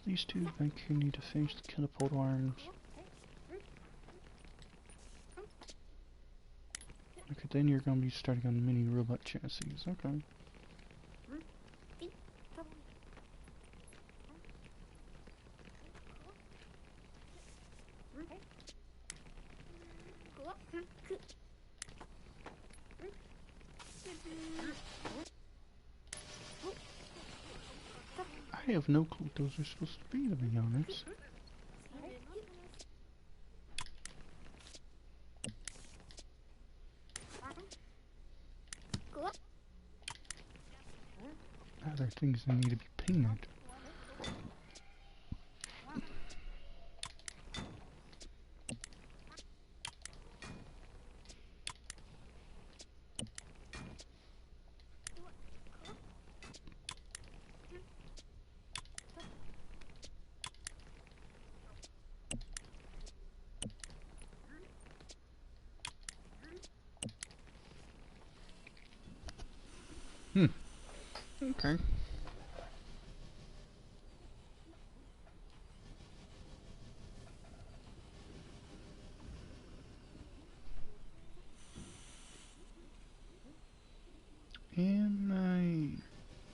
These two back here need to finish the catapult arms. Okay, then you're gonna be starting on mini robot chassis. Okay. I have no clue what those are supposed to be honest. There are things that need to be painted. Okay.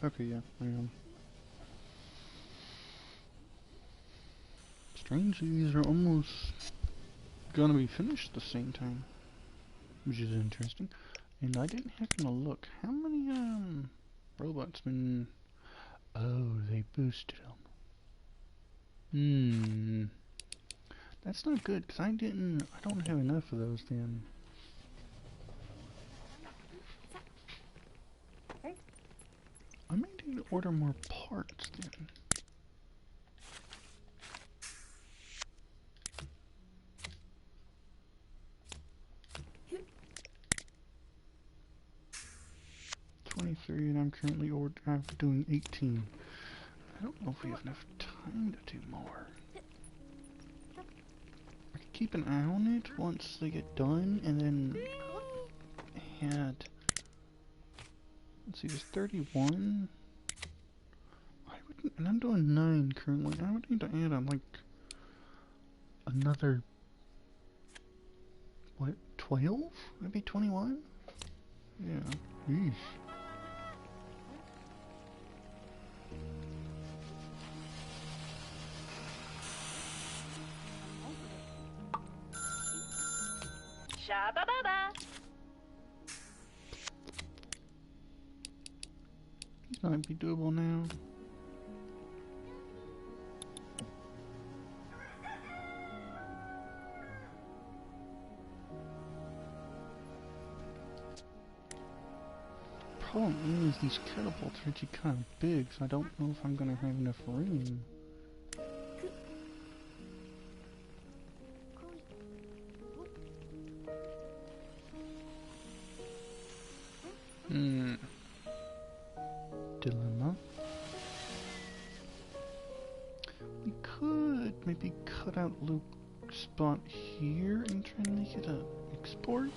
Okay, yeah, I am. Strangely, these are almost gonna be finished at the same time, which is interesting. And I didn't happen to look. How many, robots been... Oh, they boosted them. That's not good, because I don't have enough of those then. I may need to order more parts then. And I'm currently doing 18. I don't know if we have enough time to do more. I could keep an eye on it once they get done, and then add... Let's see, there's 31. And I'm doing 9 currently. I would need to add on, like, another... What, 12? Maybe 21? Yeah. Eesh. Shabba-ba-ba. These might be doable now. Problem is, these catapults are actually kind of big, so I don't know if I'm gonna have enough room. Dilemma. We could maybe cut out Luke's spot here and try and make it a export.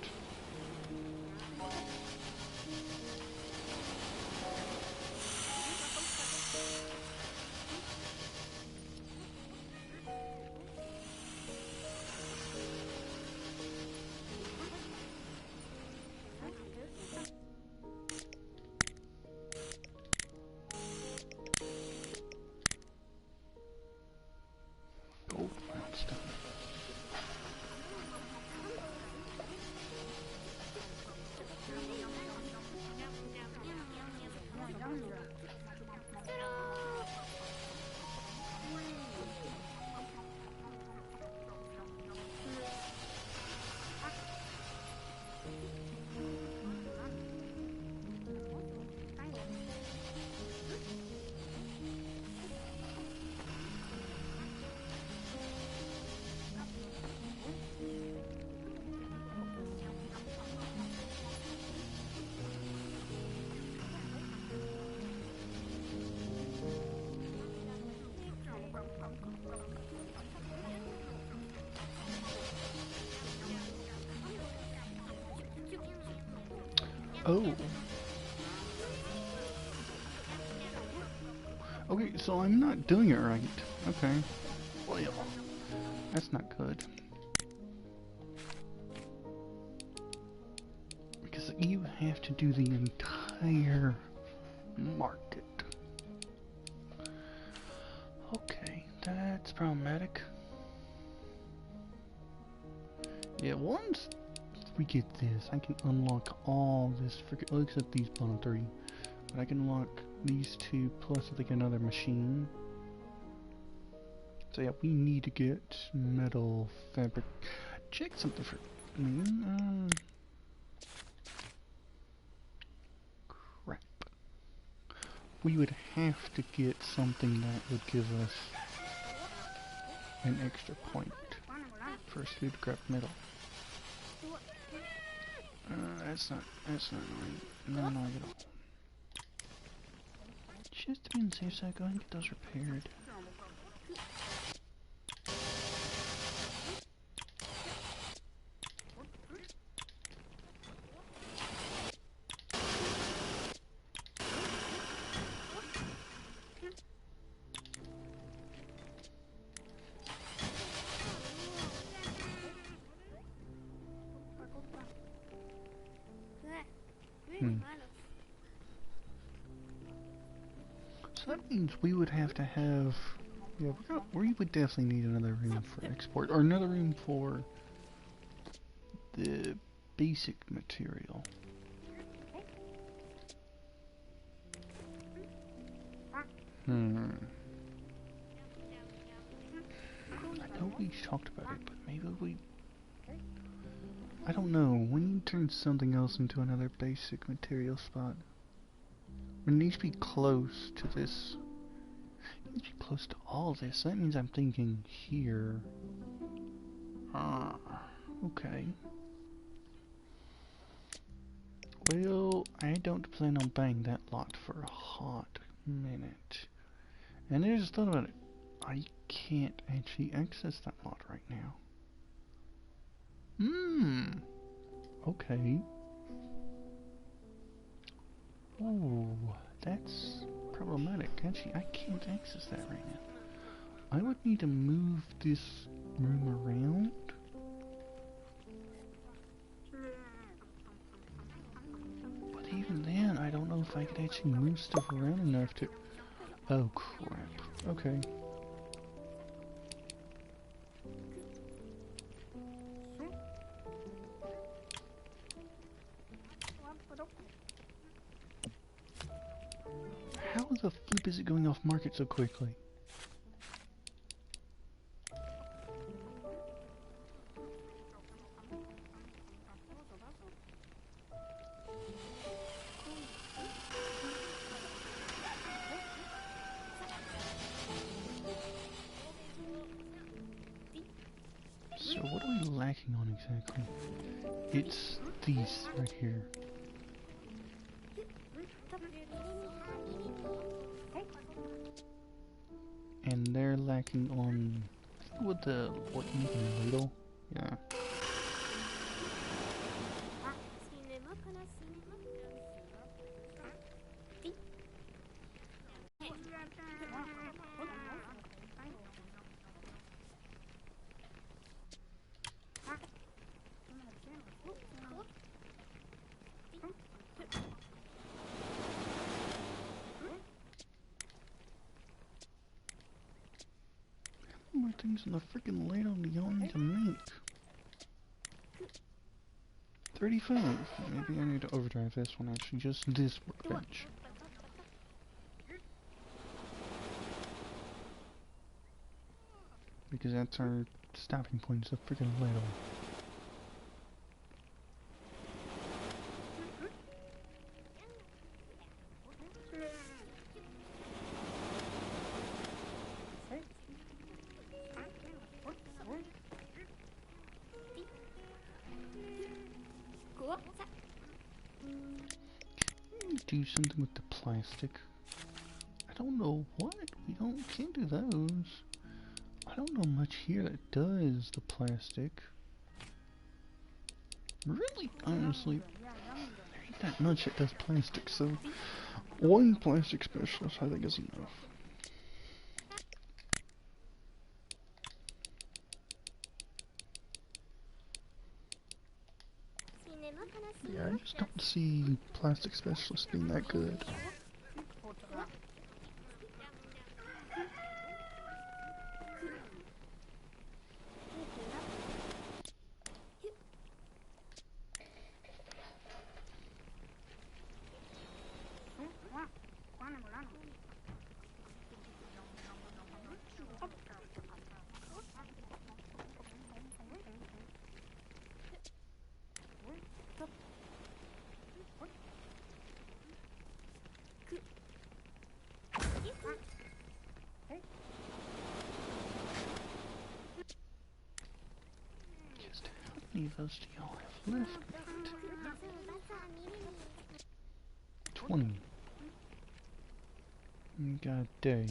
Oh. Okay, so I'm not doing it right. Okay. Well, that's not good. Because you have to do the entire market. Okay, that's problematic. Yeah, once we get this, I can unlock all this freaking, except these bottom 3. But I can unlock these 2 plus I think another machine. So yeah, we need to get metal fabric. Check something for me. Crap. We would have to get something that would give us an extra point. First, we would grab metal. That's not annoying. Not annoying at all. Just to be on the safe side, go ahead and get those repaired. So that means we would have to have, yeah, we would definitely need another room for export, or another room for the basic material. I know we talked about it, but maybe we, I don't know, we need to turn something else into another basic material spot. It needs to be close to this. It needs to be close to all this. That means I'm thinking here. Okay. Well, I don't plan on buying that lot for a hot minute. And I just thought about it. I can't actually access that lot right now. Okay. Oh, that's problematic. Actually, I can't access that right now. I would need to move this room around. But even then, I don't know if I could actually move stuff around enough to... Oh, crap. Okay. How the flip is it going off market so quickly? So what are we lacking on exactly? It's these right here. And they're lacking on with the working ladle. Yeah. More things in the freaking ladle do y'all need to make? 35. Maybe I need to overdrive this one actually, just this workbench. Because that's our stopping point, is the freaking ladle. Do something with the plastic. I don't know what. Can't do those. I don't know much here that does the plastic. Really, honestly, there you that much that does plastic, so one plastic specialist I think is enough. Yeah, I just don't see plastic specialists being that good. Just how many of those do y'all have left? 20. Got a day.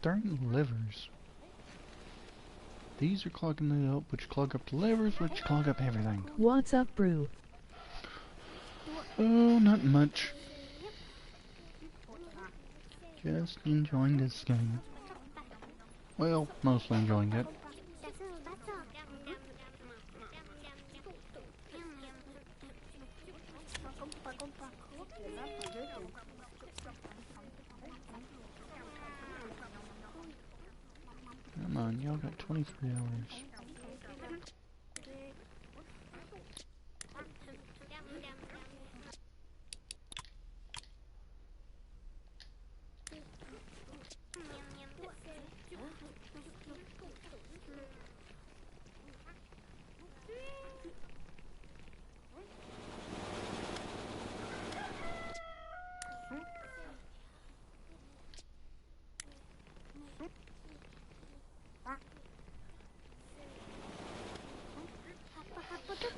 Darn livers. These are clogging it up, which clog up the livers, which clog up everything. What's up, brew? Oh, not much. Just enjoying this game. Well, mostly enjoying it. Come on, y'all got 23 hours.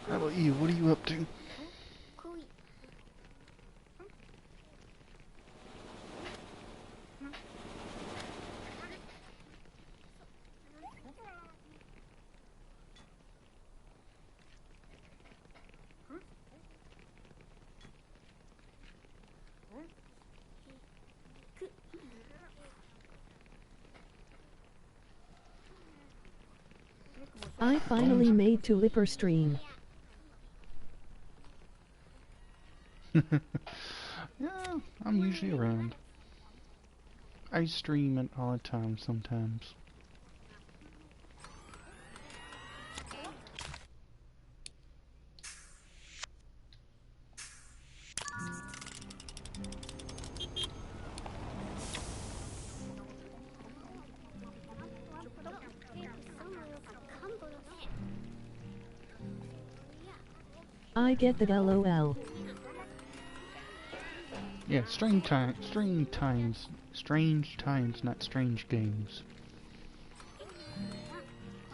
How about you? What are you up to? I finally made Tuliper stream. Yeah, I'm usually around. I stream it all the time sometimes. I get that, LOL. Yeah, strange times, not strange games.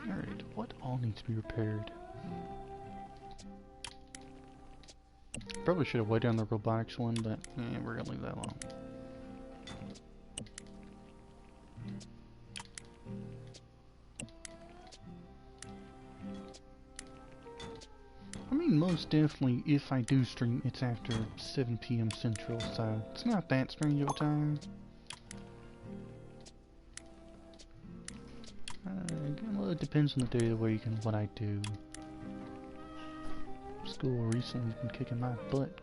Alright, what all needs to be repaired? Probably should have waited on the robotics one, but we're gonna leave that alone. I mean, most definitely, if I do stream, it's after 7 PM Central, so it's not that strange of a time. Well, it depends on the day of the week and what I do. School recently has been kicking my butt.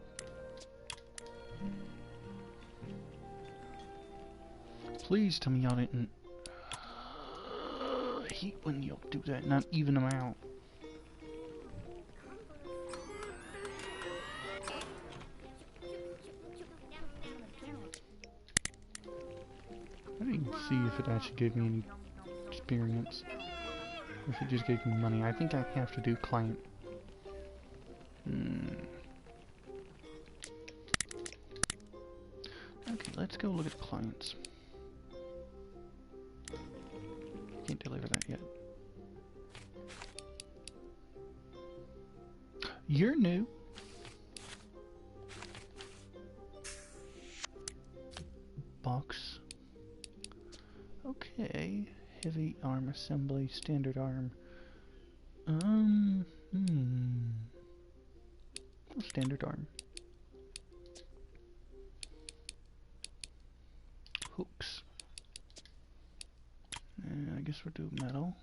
Please tell me y'all didn't hate when y'all do that, not even them out. I didn't see if it actually gave me any experience. Or if it just gave me money. I think I have to do client. go look at the clients. Can't deliver that yet. You're new. Box. Okay. Heavy arm assembly, standard arm. Standard arm. Hooks. And I guess we'll do metal.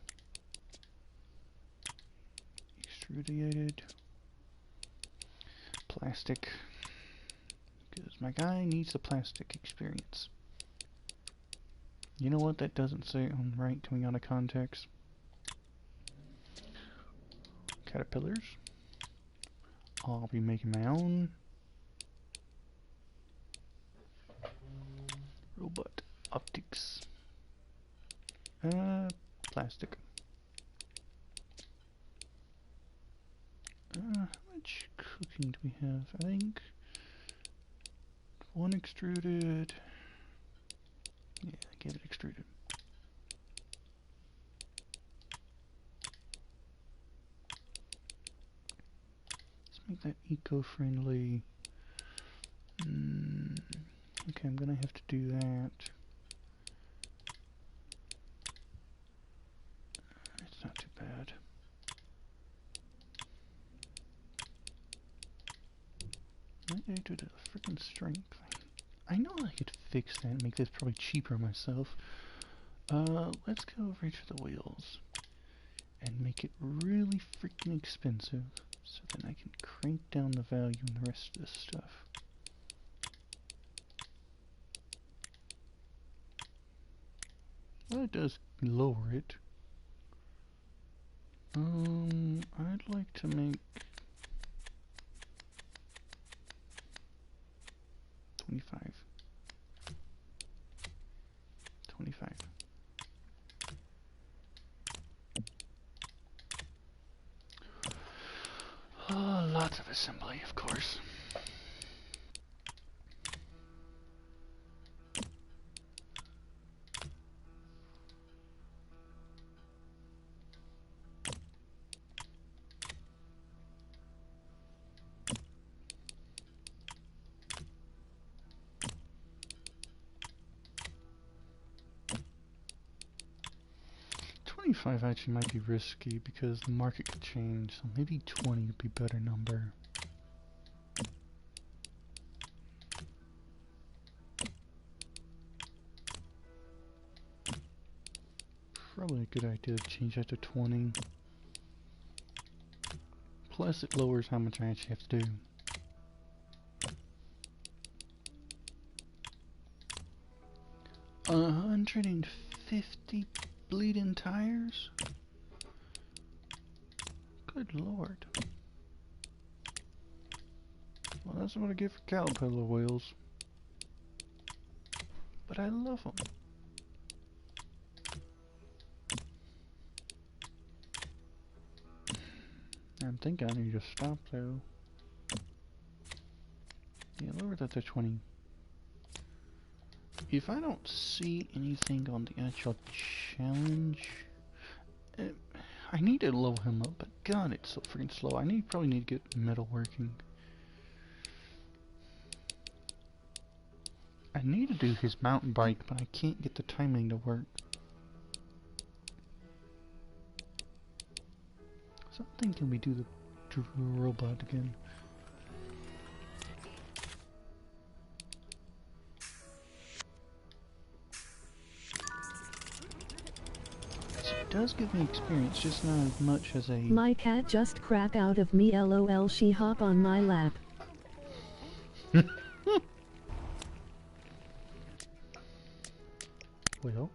Extruded. Plastic. Because my guy needs the plastic experience. You know what? That doesn't say on right coming out of context. Caterpillars. I'll be making my own. Robot optics. Plastic. How much cooking do we have? I think one extruded. Yeah, I gave it extruded. Let's make that eco-friendly. Okay, I'm gonna have to do that. It's not too bad. Might I do the freaking strength? I know I could fix that and make this probably cheaper myself. Let's go over to the wheels and make it really freaking expensive so then I can crank down the value in the rest of this stuff. Well, it does lower it. I'd like to make 25. 25. Oh, lots of assembly, of course. Actually might be risky because the market could change, so maybe 20 would be a better number. Probably a good idea to change that to 20. Plus it lowers how much I actually have to do. $150 bleeding tires? Good lord. Well, that's what I get for Caterpillar wheels. But I love them. I'm thinking I need to stop though. Yeah, lower that to 20. If I don't see anything on the actual challenge, I need to level him up, but god, it's so freaking slow. Probably need to get metal working. I need to do his mountain bike, but I can't get the timing to work. So I'm thinking we do the robot again. It does give me experience, just not as much as a... My cat just crap out of me, lol, she hop on my lap. Well,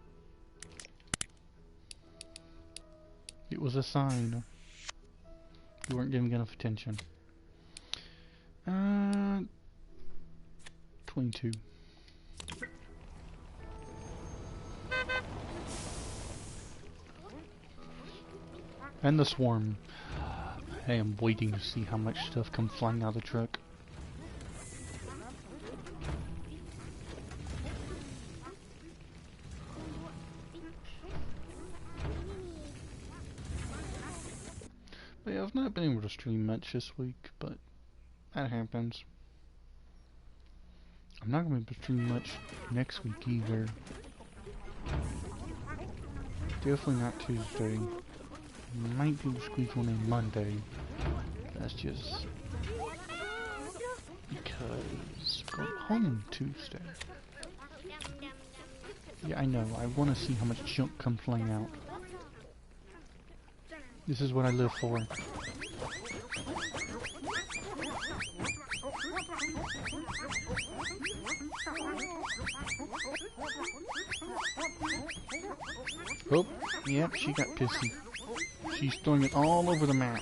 it was a sign. You weren't giving enough attention. 22. And the swarm. I am waiting to see how much stuff comes flying out of the truck. I've not been able to stream much this week, but that happens. I'm not going to be able to stream much next week either. Definitely not Tuesday. Might be able to squeeze one in Monday. That's just because we're home Tuesday. Yeah, I know. I want to see how much junk comes flying out. This is what I live for. Oh, yep, she got pissy. She's throwing it all over the map.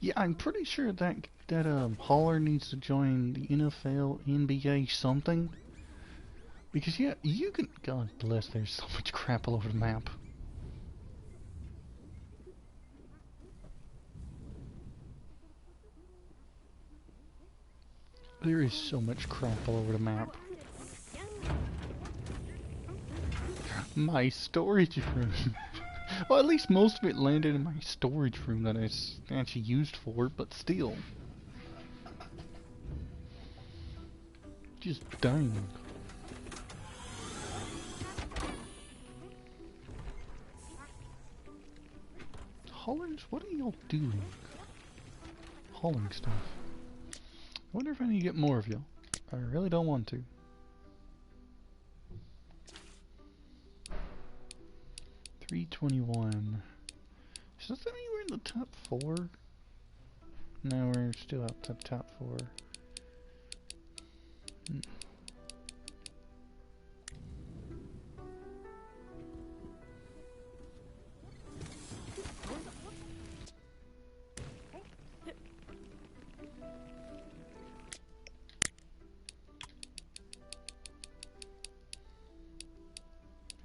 Yeah, I'm pretty sure that Holler needs to join the NFL, NBA, something. Because yeah, you can. God bless. There's so much crap all over the map. There is so much crap all over the map. My storage room. Well, at least most of it landed in my storage room that it's actually used for, but still. Just dying. Hollers, what are y'all doing? Hauling stuff. I wonder if I need to get more of you. I really don't want to. $321. So does that mean we're in the top 4? No, we're still up to top 4.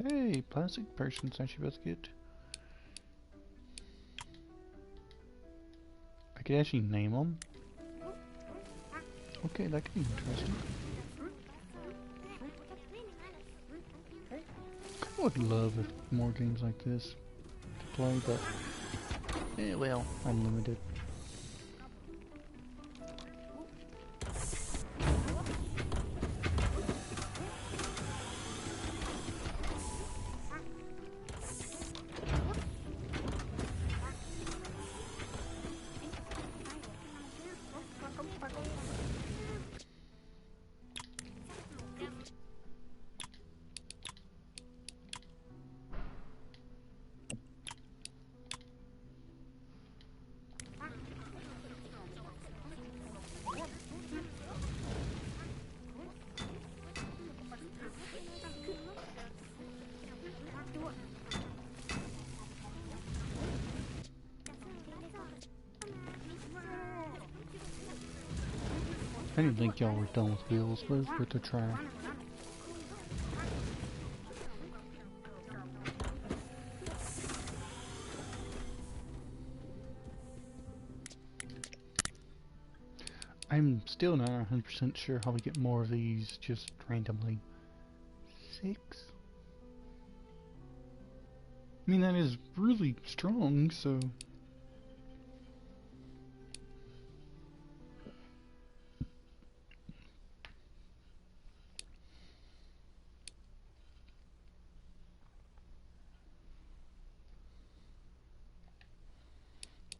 Hey, plastic person's actually about to get. I could actually name them. Okay, that could be interesting. I would love if more games like this to play, but well, I'm limited. I didn't think y'all were done with wheels, but it's worth a try. I'm still not 100% sure how we get more of these just randomly. 6? I mean, that is really strong, so...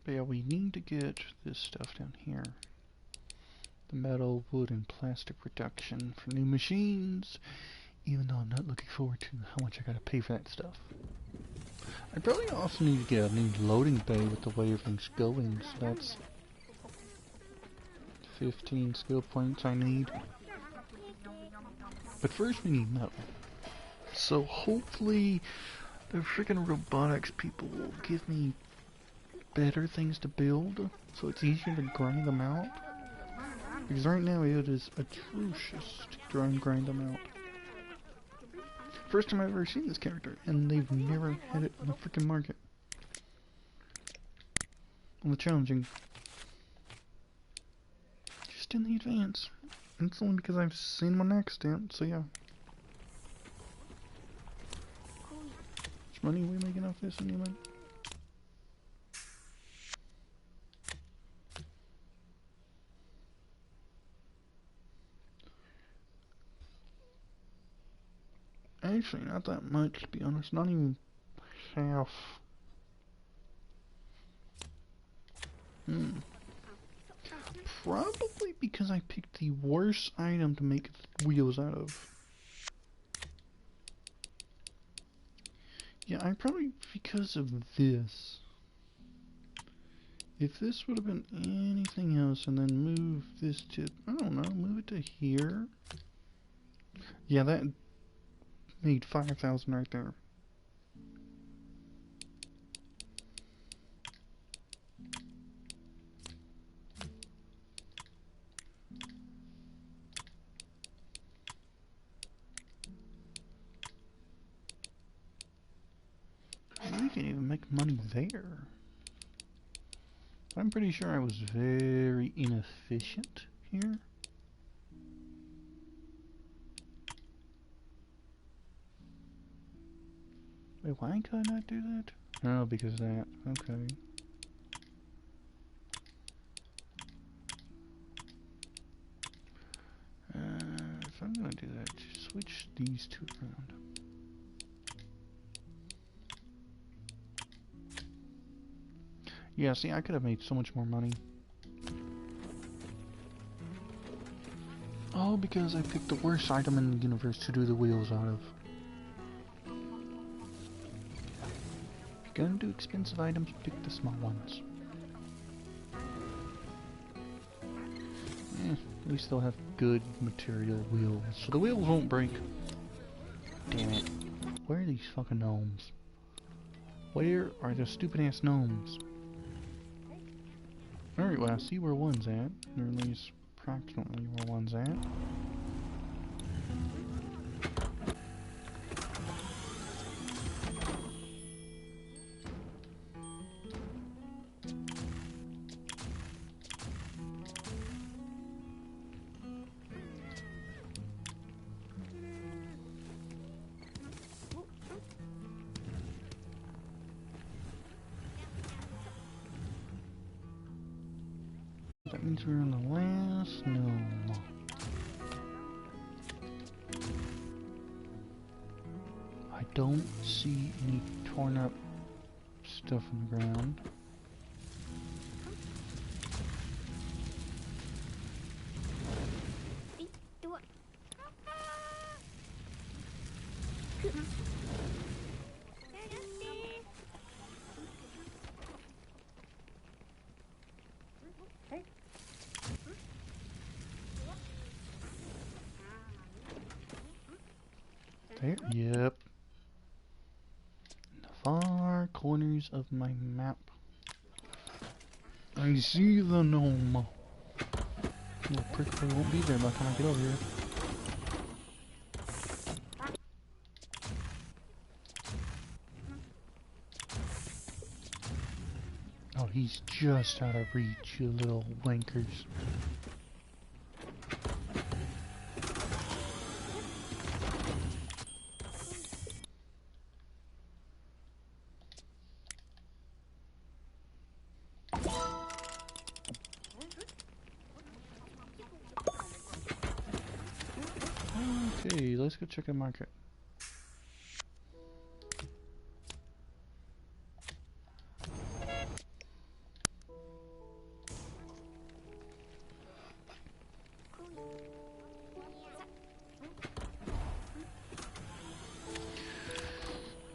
But yeah, we need to get this stuff down here. The metal, wood, and plastic reduction for new machines. Even though I'm not looking forward to how much I gotta pay for that stuff. I probably also need to get a new loading bay with the way everything's going, so that's 15 skill points I need. But first we need metal. So hopefully the freaking robotics people will give me better things to build, so it's easier to grind them out. Because right now it is atrocious to try and grind them out. First time I've ever seen this character, and they've never had it in the freaking market. On the challenging. Just in the advance. And it's only because I've seen one accident, so yeah. How much money are we making off this anyway? Actually, not that much, to be honest. Not even half. Probably because I picked the worst item to make wheels out of. Yeah, I probably because of this. If this would have been anything else and then move this to, I don't know, move it to here. Yeah, that made 5,000 right there. We can even make money there. I'm pretty sure I was very inefficient here. Wait, why could I not do that? Oh, because of that. Okay. If I'm gonna do that, just switch these two around. Yeah, see, I could have made so much more money. Oh, because I picked the worst item in the universe to do the wheels out of. If you're gonna do expensive items, pick the small ones. We still have good material wheels, so the wheels won't break. Damn it. Where are these fucking gnomes? Where are the stupid ass gnomes? Alright, well I see where one's at, or at least approximately where one's at. That means we're on the last gnome. I don't see any torn up stuff on the ground. There, yep. In the far corners of my map, I see the gnome. Little prick probably won't be there by the time I get over here. Oh, he's just out of reach, you little wankers. Okay, let's go check the market.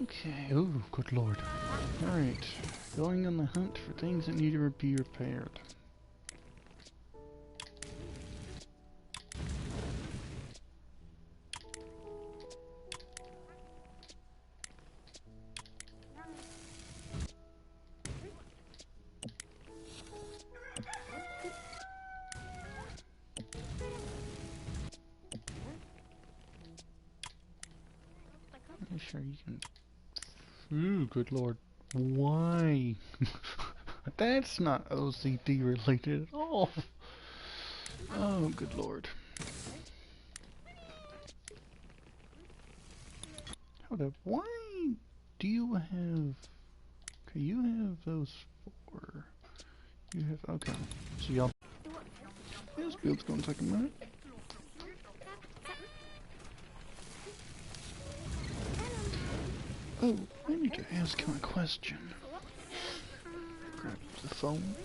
Okay, oh, good lord. Alright, going on the hunt for things that need to be repaired. Sure you can. Ooh, good lord. Why? That's not OCD related at all. Oh, good lord. Hold up. Why do you have... Okay, you have those four. You have... Okay. So y'all... This build's gonna take a minute. Oh, I need to ask him a question. Grab the phone.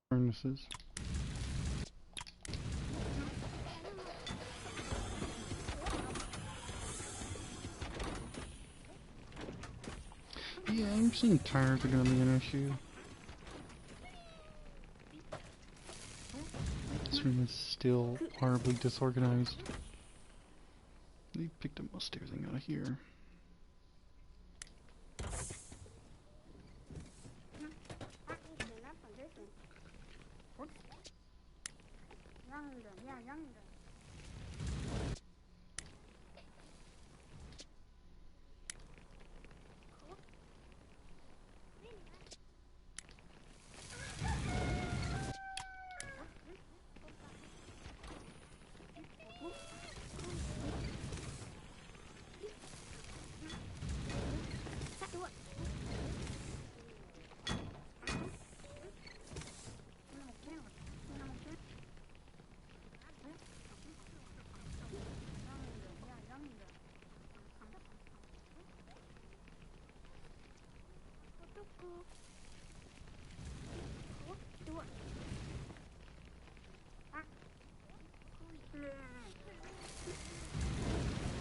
Furnaces. Yeah, I'm seeing tires are gonna be an issue. This room is still horribly disorganized. They picked up most everything out of here.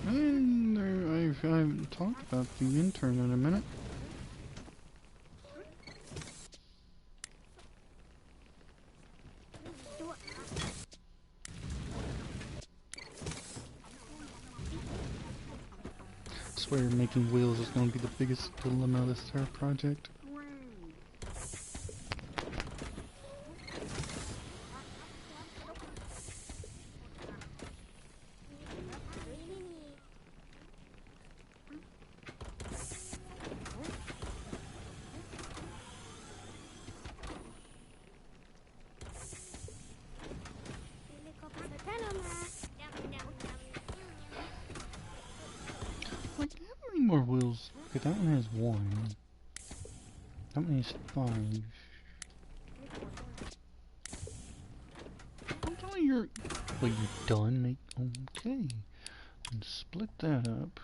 And I haven't talked about the intern in a minute. I swear making wheels is going to be the biggest dilemma of this entire project. Like, how many more wheels? Okay, that one has one. That one has 5. I'm telling you, well, you're done. Okay. And split that up.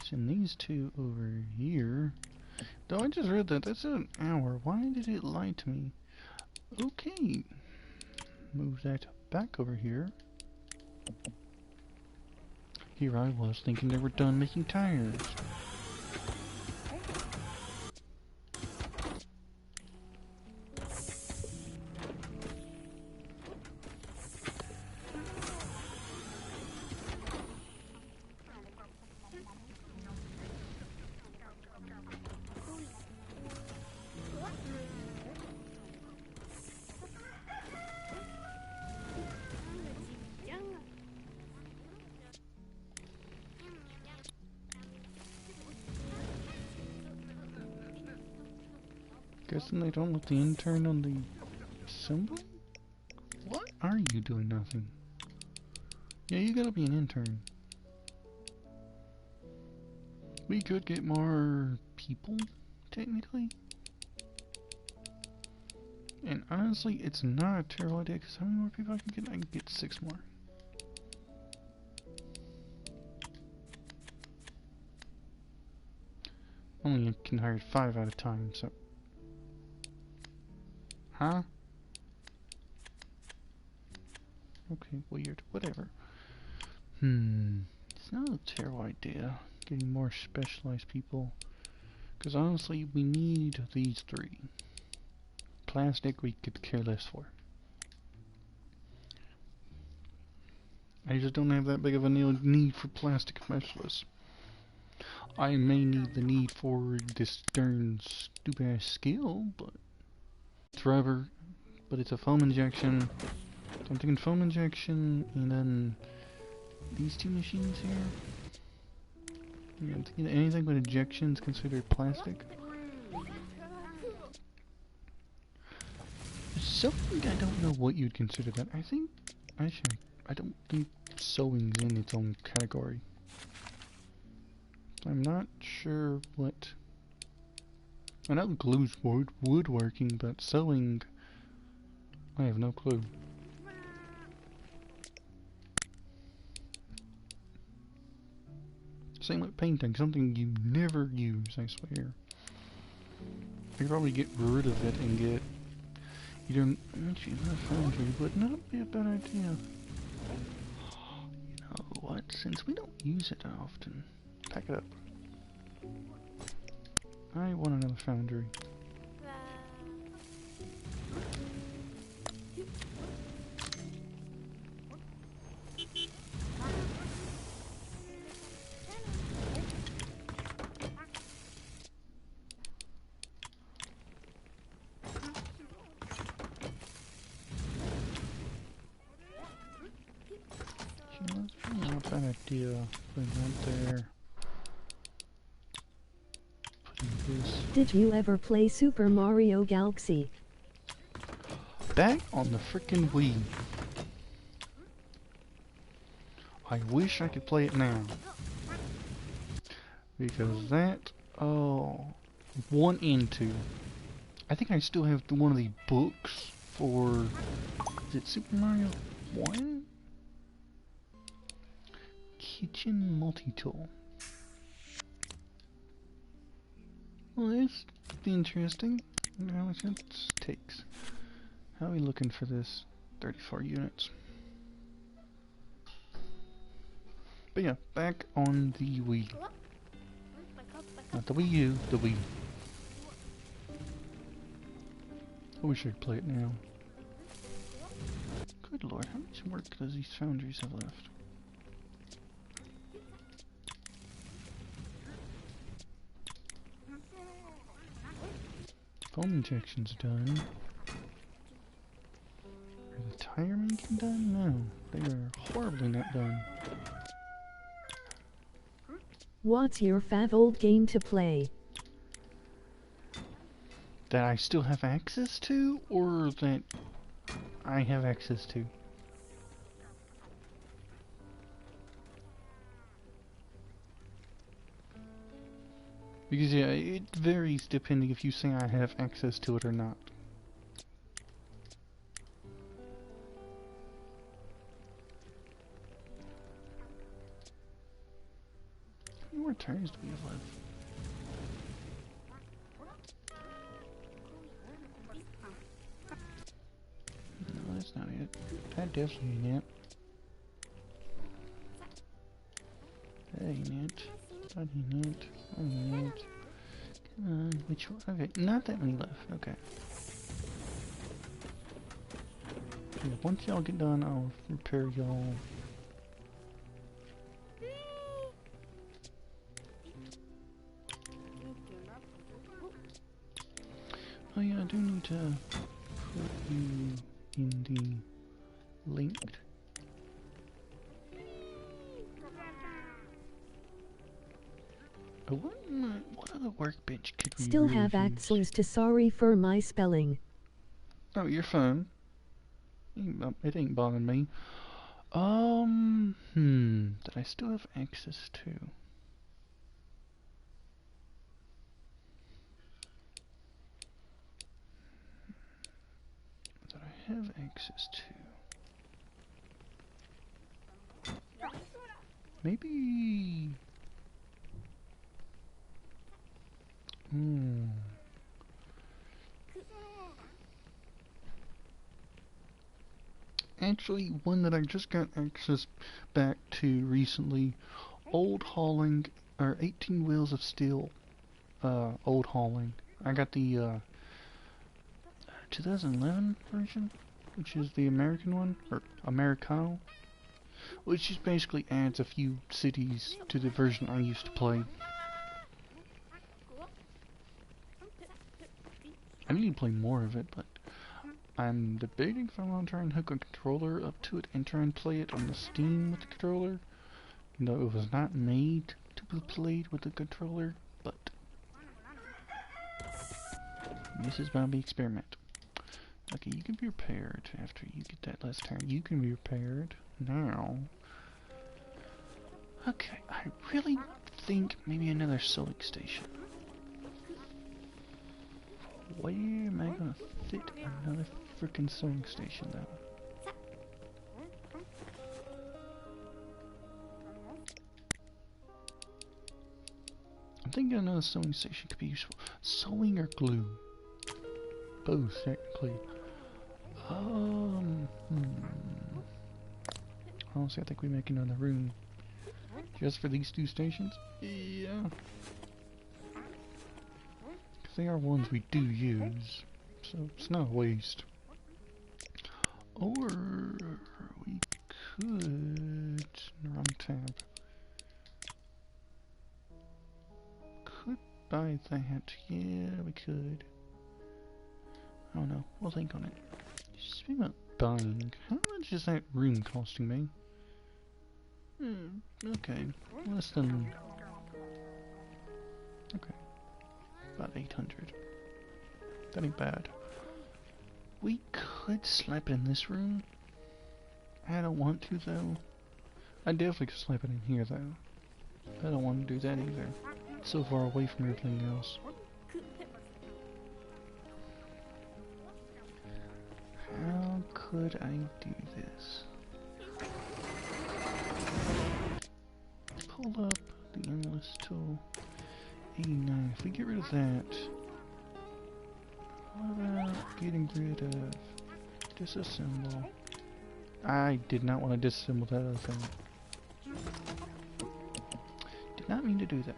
Send these two over here. Though I just read that. That's an hour. Why did it lie to me? Okay. Move that back over here. Here I was thinking they were done making tires. Guessing they don't let the intern on the assembly? What are you doing? Nothing. Yeah, you gotta be an intern. We could get more people, technically. And honestly, it's not a terrible idea, because how many more people I can get? I can get 6 more. Only can hire 5 at a time, so... Huh? Okay, weird. Whatever. It's not a terrible idea, getting more specialized people. Because honestly, we need these 3. Plastic we could care less for. I just don't have that big of a need for plastic specialists. I may need the need for this darn stupid ass skill, but it's rubber, but it's a foam injection. So I'm thinking foam injection, and then these two machines here. Yeah, I'm thinking anything but injection is considered plastic. Sewing, I don't know what you'd consider that. I don't think sewing's in its own category. I'm not sure what. I know glue's woodworking, but sewing, I have no clue. Same with painting, something you never use, I swear. I could probably get rid of it and get either actually not foundry, but not be a bad idea. You know what? Since we don't use it often, pack it up. I want another foundry. Not a bad idea. Putting that there. Putting this Did you ever play Super Mario Galaxy? back on the frickin' Wii. I wish I could play it now. Because that, oh, 1 and 2. I think I still have one of the books for, is it Super Mario 1? Kitchen multi-tool. Well, that's interesting. How much it takes. How are we looking for this? 34 units. But yeah, back on the Wii. Not the Wii U, the Wii. I wish I could play it now. Good lord, how much work does these foundries have left? Foam injection's done. Are the tire making done? No, they are horribly not done. What's your fav old game to play? That I still have access to, or that I have access to? Because yeah, it varies depending if you say I have access to it or not. How many more tires do we have left? No, that's not it. That definitely ain't it. That ain't it. That ain't it. That ain't it. Come on, which one? Okay, not that many left. Okay. Okay, once y'all get done, I'll repair y'all. Oh yeah, I do need to put you in the linked. Oh, what other workbench could we Still really have use? access to sorry for my spelling. Oh, you're fine. It ain't bothering me. That I still have access to. That I have access to. Maybe. Actually, one that I just got access back to recently, Old Hauling, or 18 Wheels of Steel, Old Hauling. I got the 2011 version, which is the American one, or Americano. which just basically adds a few cities to the version I used to play. I need to play more of it, but I'm debating if I want to try and hook a controller up to it and try and play it on the Steam with the controller. You know, it was not made to be played with the controller, but this is my experiment. Okay, you can be repaired after you get that last turn. You can be repaired now. Okay, I really think maybe another sewing station. Where am I gonna fit another freaking sewing station though? I'm thinking another sewing station could be useful. Sewing or glue? Both, technically. Honestly, I think we make another room just for these two stations. Yeah. Because they are ones we do use, so it's not a waste. Or we could, wrong tab. Could buy that. Yeah, we could. I don't know. We'll think on it. Speaking about buying, how much is that room costing me? Okay. Less than... Okay. About 800. That ain't bad. We could slap it in this room. I don't want to, though. I definitely could slap it in here, though. I don't want to do that either. It's so far away from everything else. How could I do this? Pull up the endless tool. 89. If we get rid of that, what about getting rid of disassemble? I did not want to disassemble that other thing. Did not mean to do that.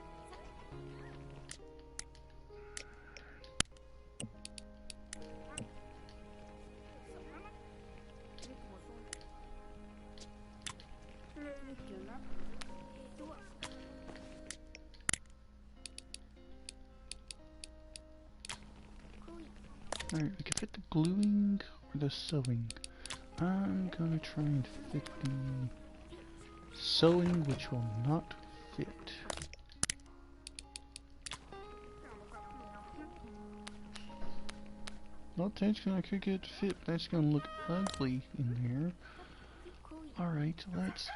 Alright, we can fit the gluing or the sewing. I'm gonna try and fit the sewing, which will not fit. Not intentionally, I could get fit. That's gonna look ugly in there. Alright, let's...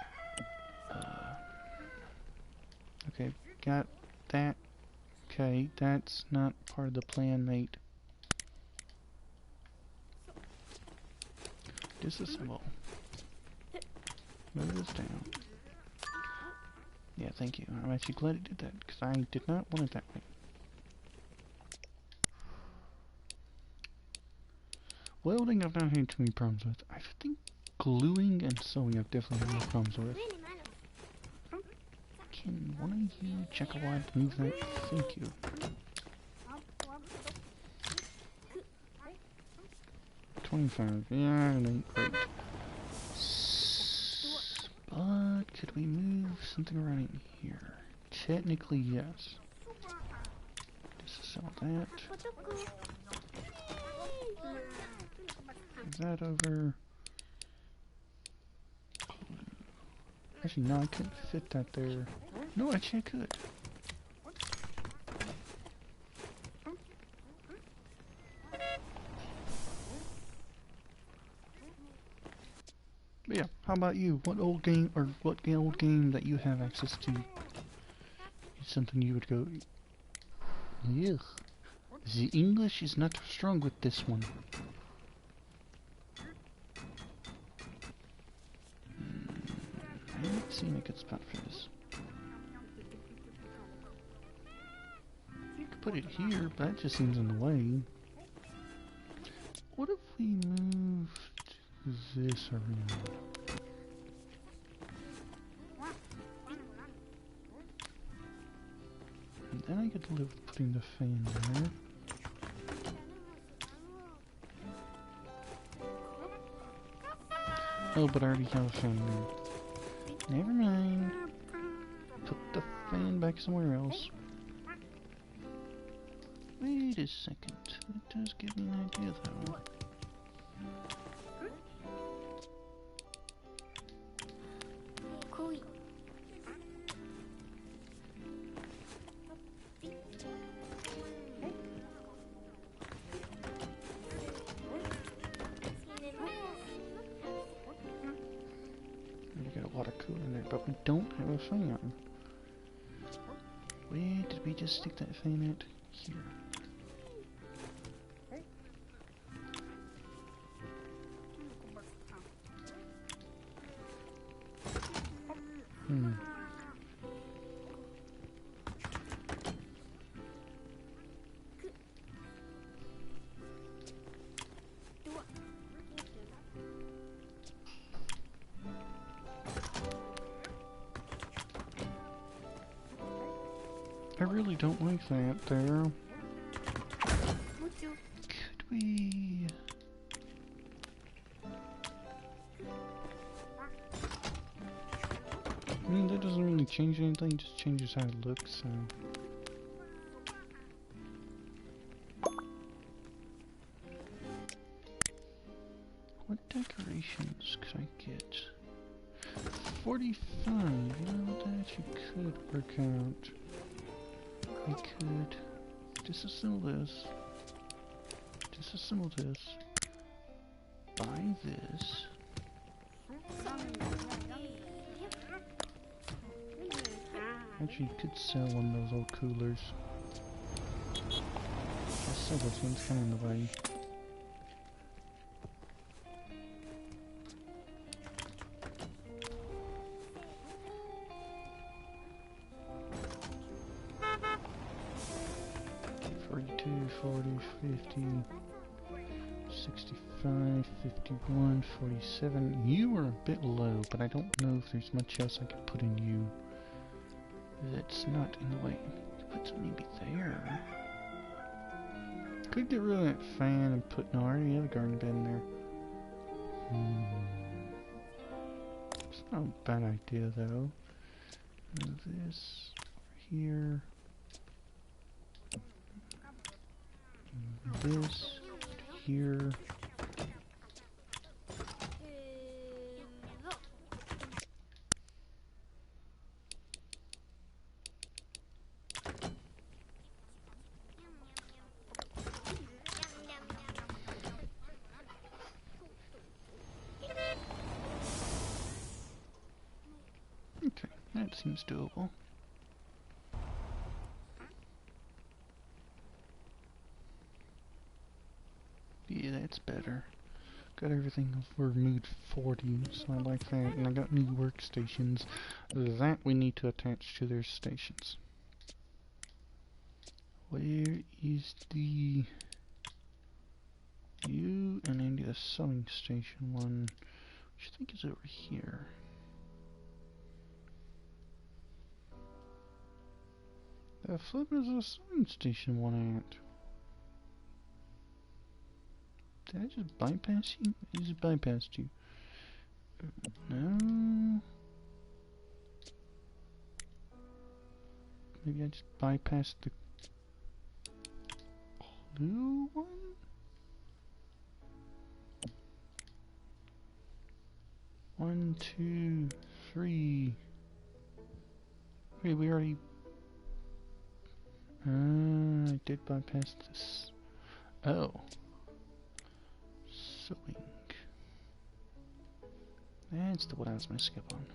okay, got that. Okay, that's not part of the plan, mate. Disassemble. Move this down. Yeah, thank you. I'm actually glad it did that, because I did not want it that way. Welding I've not had too many problems with. I think gluing and sewing I've definitely had more problems with. Can one of you check a wide move that? Thank you. $25. Yeah, it ain't great. But could we move something around in here? Technically, yes. Disassemble that. Move that over. Actually, no, I couldn't fit that there. No, actually, I could. But yeah, how about you? What old game, or what old game that you have access to is something you would go... Ugh. The English is not strong with this one. I'm not seeing a good spot for this. You could put it here, but that just seems in the way. What if we moved this around? And then I get to live with putting the fan there. Oh, but I already have a fan there. Never mind. Put the fan back somewhere else. Wait a second. It does give me an idea though. We got a lot of cooler in there, but we don't have a fan. Where did we just stick that fan at? Here. I really don't like that there. Could we... I mean, that doesn't really change anything, it just changes how it looks, so... What decorations could I get? 45, you know, that actually could work out. I could disassemble this, buy this, actually could sell one of those old coolers. I'll sell this one's kind of in the way. 40, 50, 65, 51, 47. You are a bit low, but I don't know if there's much else I could put in you that's not in the way. Put some maybe there. Could get rid of that fan and put... No, I already have a garden bed in there. It's not a bad idea though. Move this over here. This here. Okay, that seems doable. Yeah, that's better. Got everything for mood 40, so I like that. And I got new workstations that we need to attach to their stations. Where is the... You, and I need a sewing station one, which I think is over here. The flip is a sewing station one at. Did I just bypass you? I just bypassed you. No. Maybe I just bypassed the blue one? One, two, three. Wait, we already... I did bypass this. Oh. Sewing. That's the one I was going to skip on.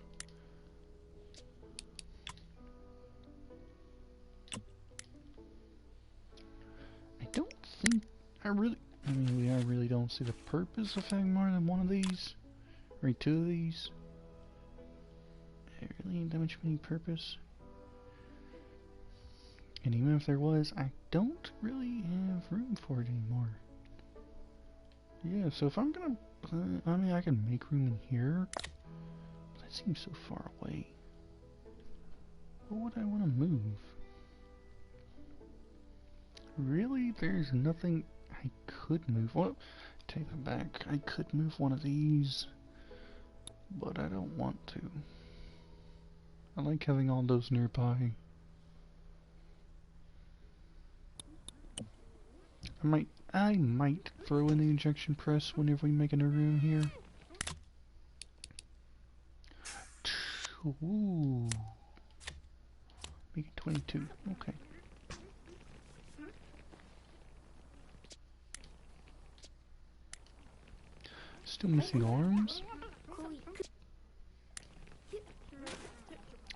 I don't think I really don't see the purpose of having more than one of these. Or two of these. It really ain't that much of any purpose. And even if there was, I don't really have room for it anymore. Yeah, so if I'm gonna... I mean, I can make room in here. But that seems so far away. What would I want to move? Really? There's nothing I could move. Well, take that back. I could move one of these. But I don't want to. I like having all those nearby. I might throw in the injection press whenever we make a new room here. Ooh. Make it 22. Okay. Still missing arms?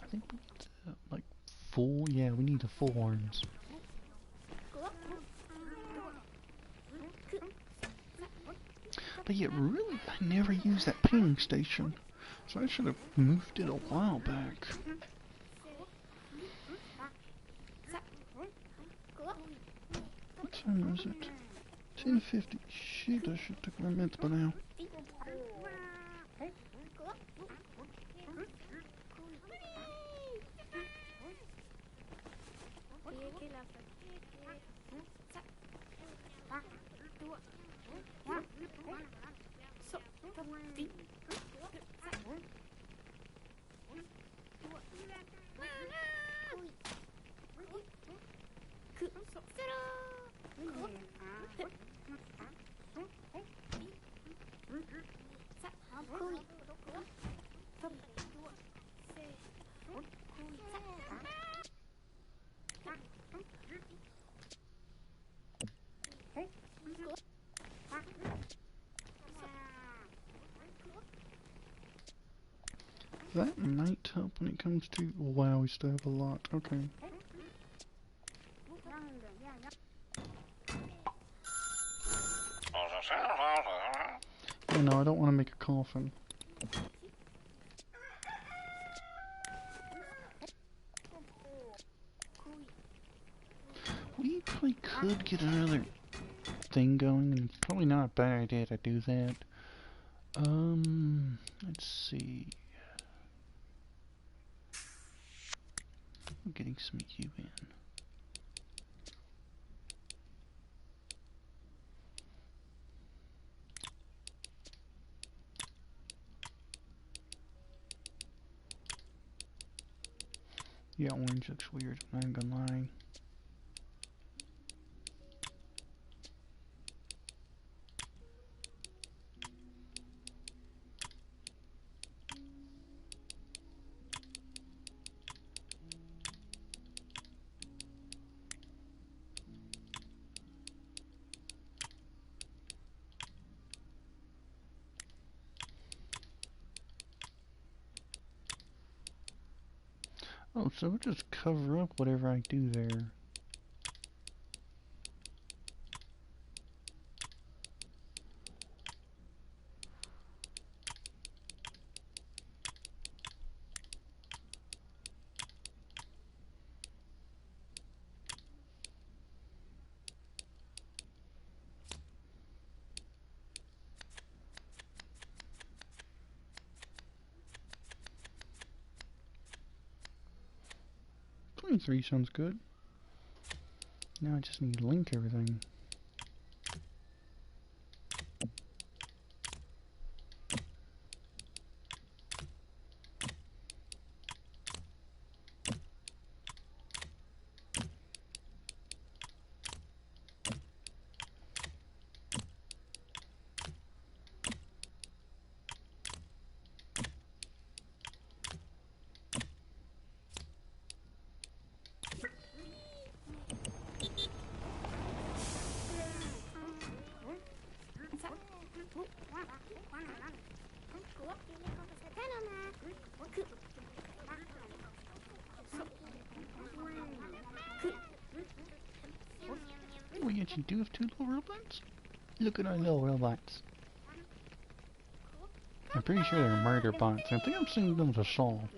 I think we need like full. Yeah, we need the full arms. But yet, really, I never used that painting station, so I should have moved it a while back. What time is it? 10:50. Shit, I should have took my meds by now. That might help when it comes to... Wow, we still have a lot. Okay. Oh no, I don't want to make a coffin. We probably could get another thing going, and it's probably not a bad idea to do that. Let's see. I'm getting some U in. Yeah, orange looks weird, I'm not gonna lie. Oh, so we'll just cover up whatever I do there. Three sounds good. Now I just need to link everything. We actually do have two little robots? Look at our little robots. I'm pretty sure they're murder bots. I think I'm sending them to Saul.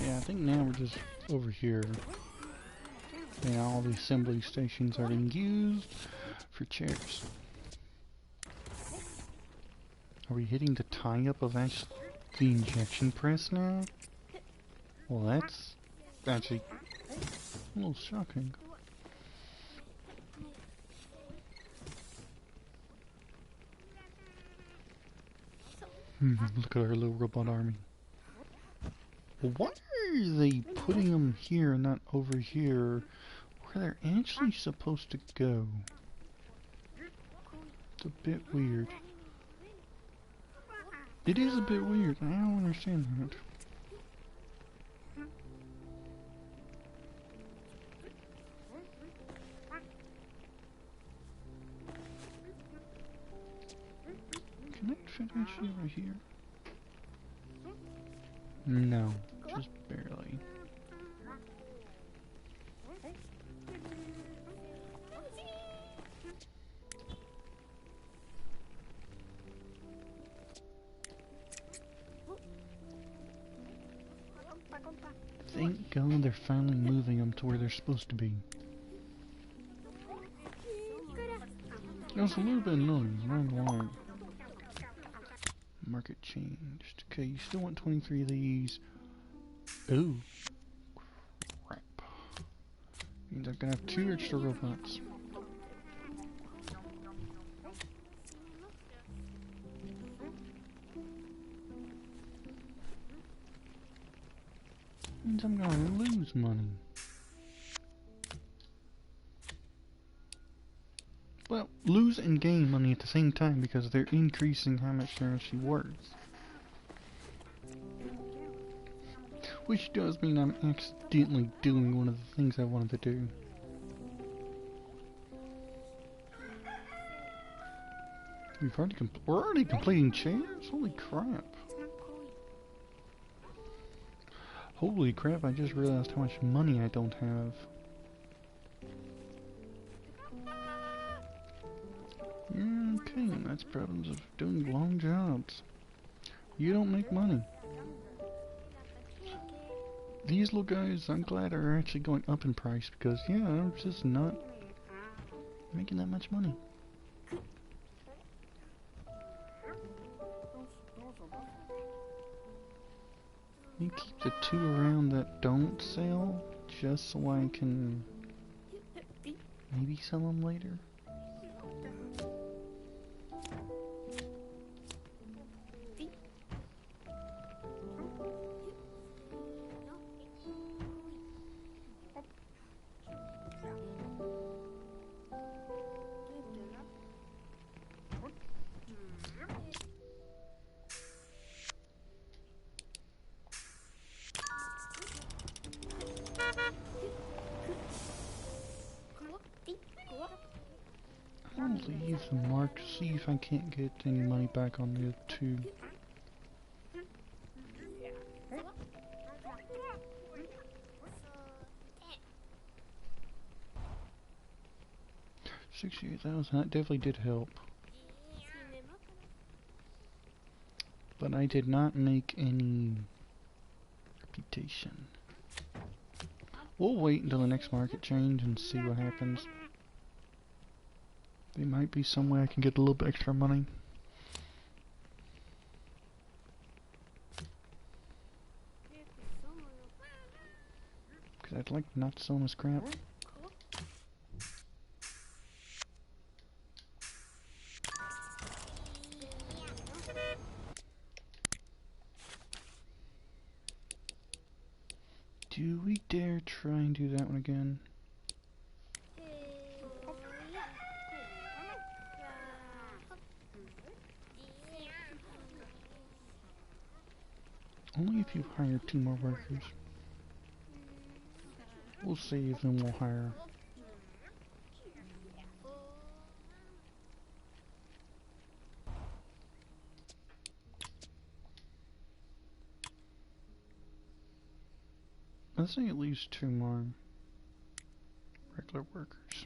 Yeah, I think now we're just over here. Yeah, all the assembly stations are being used for chairs. Are we hitting the tie-up of actually the injection press now? Well, that's actually a little shocking. Look at our little robot army. Well, why are they putting them here and not over here where they're actually supposed to go? It's a bit weird. It is a bit weird. I don't understand that. Can it fit actually over here? No, just barely. Thank God they're finally moving them to where they're supposed to be. It was a little bit annoying, not gonna lie. Market changed. Okay, you still want 23 of these. Ooh. Crap. Means I'm gonna have 2 extra robots. Means I'm gonna lose money. Well, lose and gain money at the same time because they're increasing how much they're actually worth. Which does mean I'm accidentally doing one of the things I wanted to do. We're already completing chairs? Holy crap. Holy crap, I just realized how much money I don't have. Yeah, okay, that's problems of doing long jobs. You don't make money. These little guys, I'm glad, are actually going up in price because, yeah, I'm just not making that much money. You keep the 2 around that don't sell, just so I can maybe sell them later. I'll leave the mark to see if I can't get any money back on the other 2. $68,000, that definitely did help. But I did not make any reputation. We'll wait until the next market change and see what happens. There might be some way I can get a little bit extra money. Because I'd like not to sell this crap. Do we dare try and do that one again? Only if you hire 2 more workers. We'll see if then we'll hire. Let's say at least 2 more regular workers.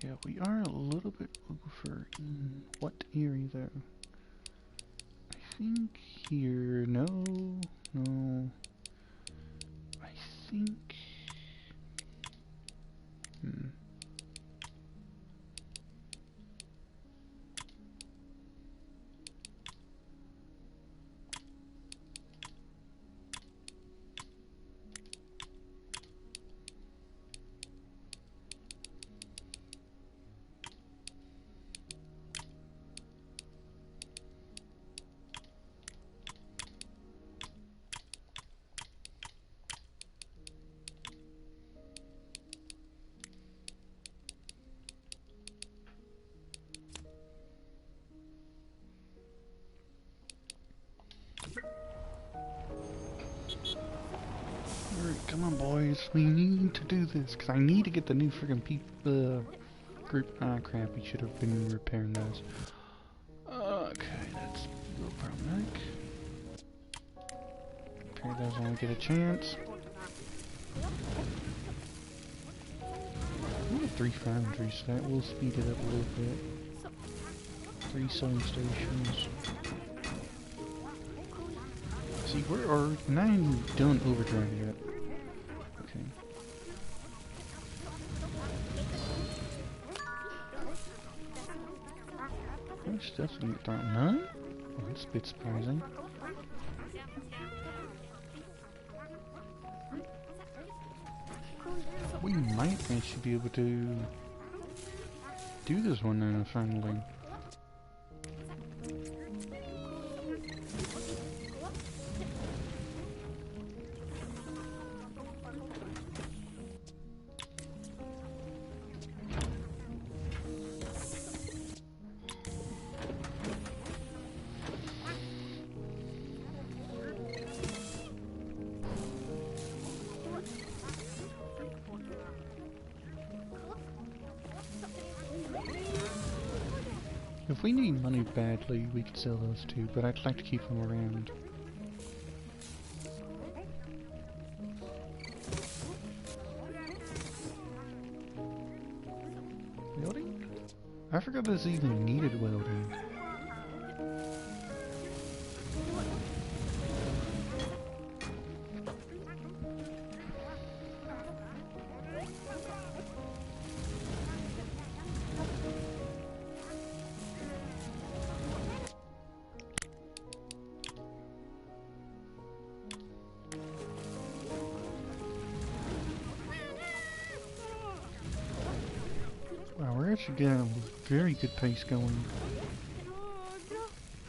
Yeah, we are a little bit over in what area though? I think here, no, no. I think, alright, come on boys, we need to do this, because I need to get the new friggin' group. Ah, crap, we should have been repairing those. Okay, that's a little problematic. Repair those when we get a chance. We have 3 foundries, so that will speed it up a little bit. 3 sewing stations. See, we're not even done overdrive yet. Okay. How much stuff did we get thrown? None? Oh, that's a bit surprising. We might actually be able to do this one now, finally. If we need money badly, we could sell those too, but I'd like to keep them around. Welding? I forgot this even needed welding. Wow, we're actually getting a very good pace going.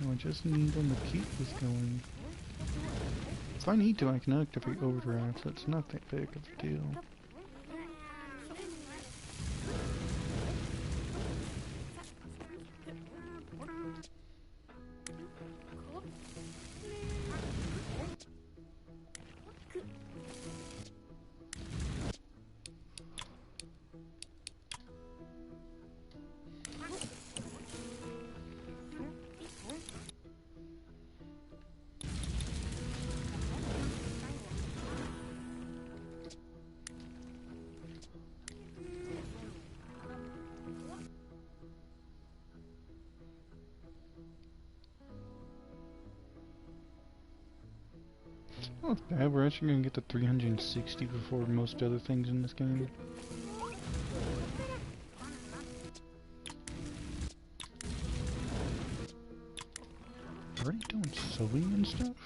I just need them to keep this going. If I need to, I can activate overdrive, so it's not that big of a deal. Not bad, we're actually gonna get to 360 before most other things in this game. Already doing sewing and stuff?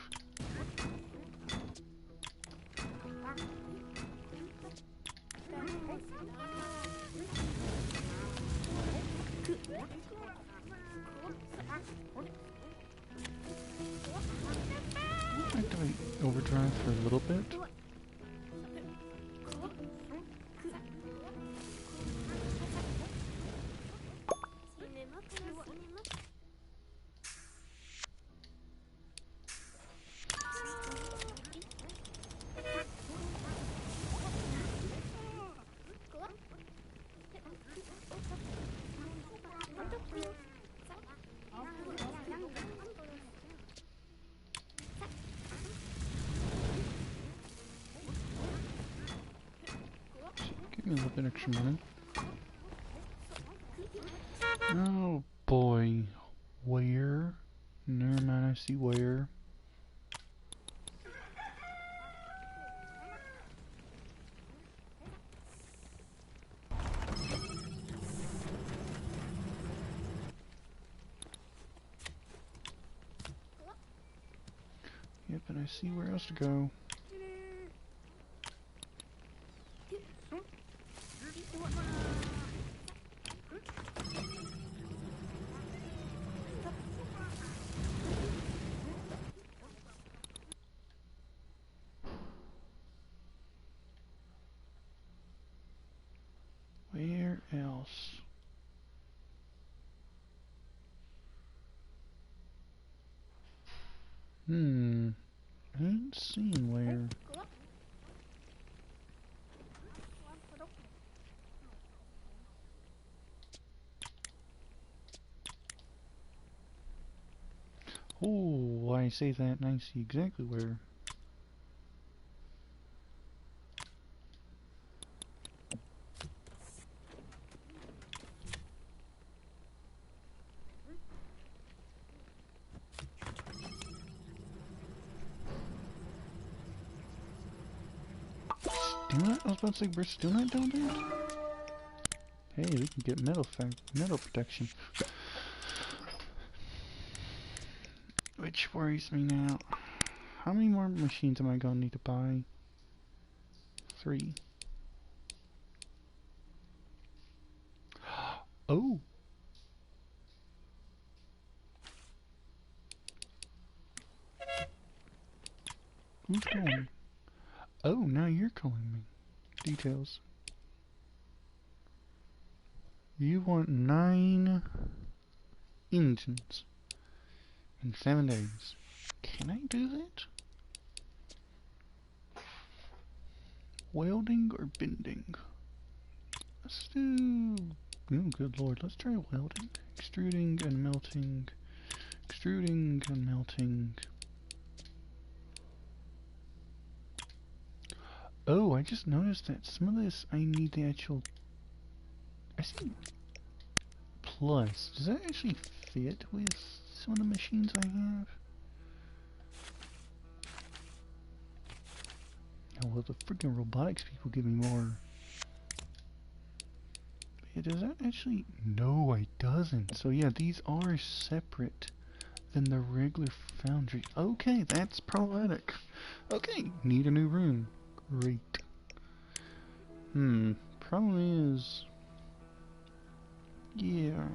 Activate overdrive for a little bit. Give me a little bit extra money. I see where else to go. Where else? I ain't seen where. Oh, I say that and I see exactly where. Stunite? I was about to say, we're Stunite down there? Hey, we can get metal protection. Which worries me now. How many more machines am I gonna need to buy? 3. Oh! Who's calling? Oh, now you're calling me. Details. You want 9 engines in 7 days. Can I do that? Welding or bending? Let's do... Oh, good lord. Let's try welding. Extruding and melting. Extruding and melting. Oh, I just noticed that some of this I need the actual... I see plus. Does that actually fit with some of the machines I have? Oh, well, the freaking robotics people give me more. Yeah, does that actually... No, it doesn't. So yeah, these are separate than the regular foundry. Okay, that's problematic. Okay, need a new room. Great. Problem is... Yeah.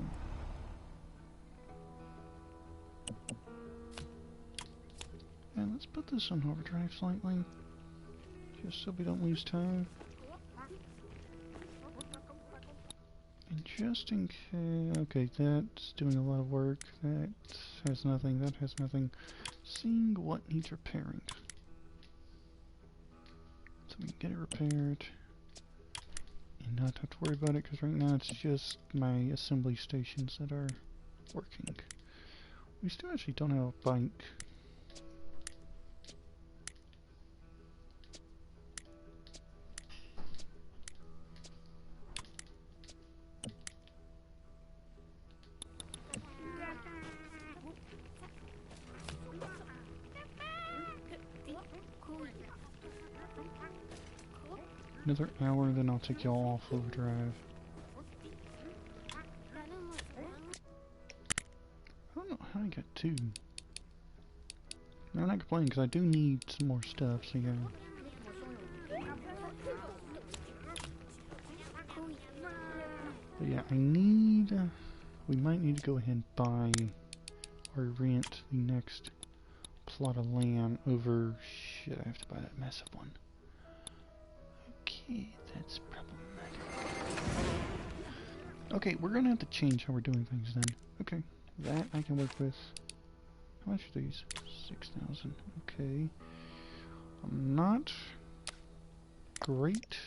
And let's put this on overdrive slightly. Just so we don't lose time. And just in case... Okay, that's doing a lot of work. That has nothing, that has nothing. Seeing what needs repairing. So we can get it repaired. And not have to worry about it, because right now it's just my assembly stations that are working. We still actually don't have a bike. Another hour, then I'll take y'all off overdrive. I don't know how I got 2. No, I'm not complaining because I do need some more stuff, so yeah. But yeah, I need... we might need to go ahead and buy or rent the next plot of land over... Shit, I have to buy that massive one. Okay, that's problematic. Okay, we're gonna have to change how we're doing things then. Okay, that I can work with. How much are these? 6,000. Okay. I'm not great,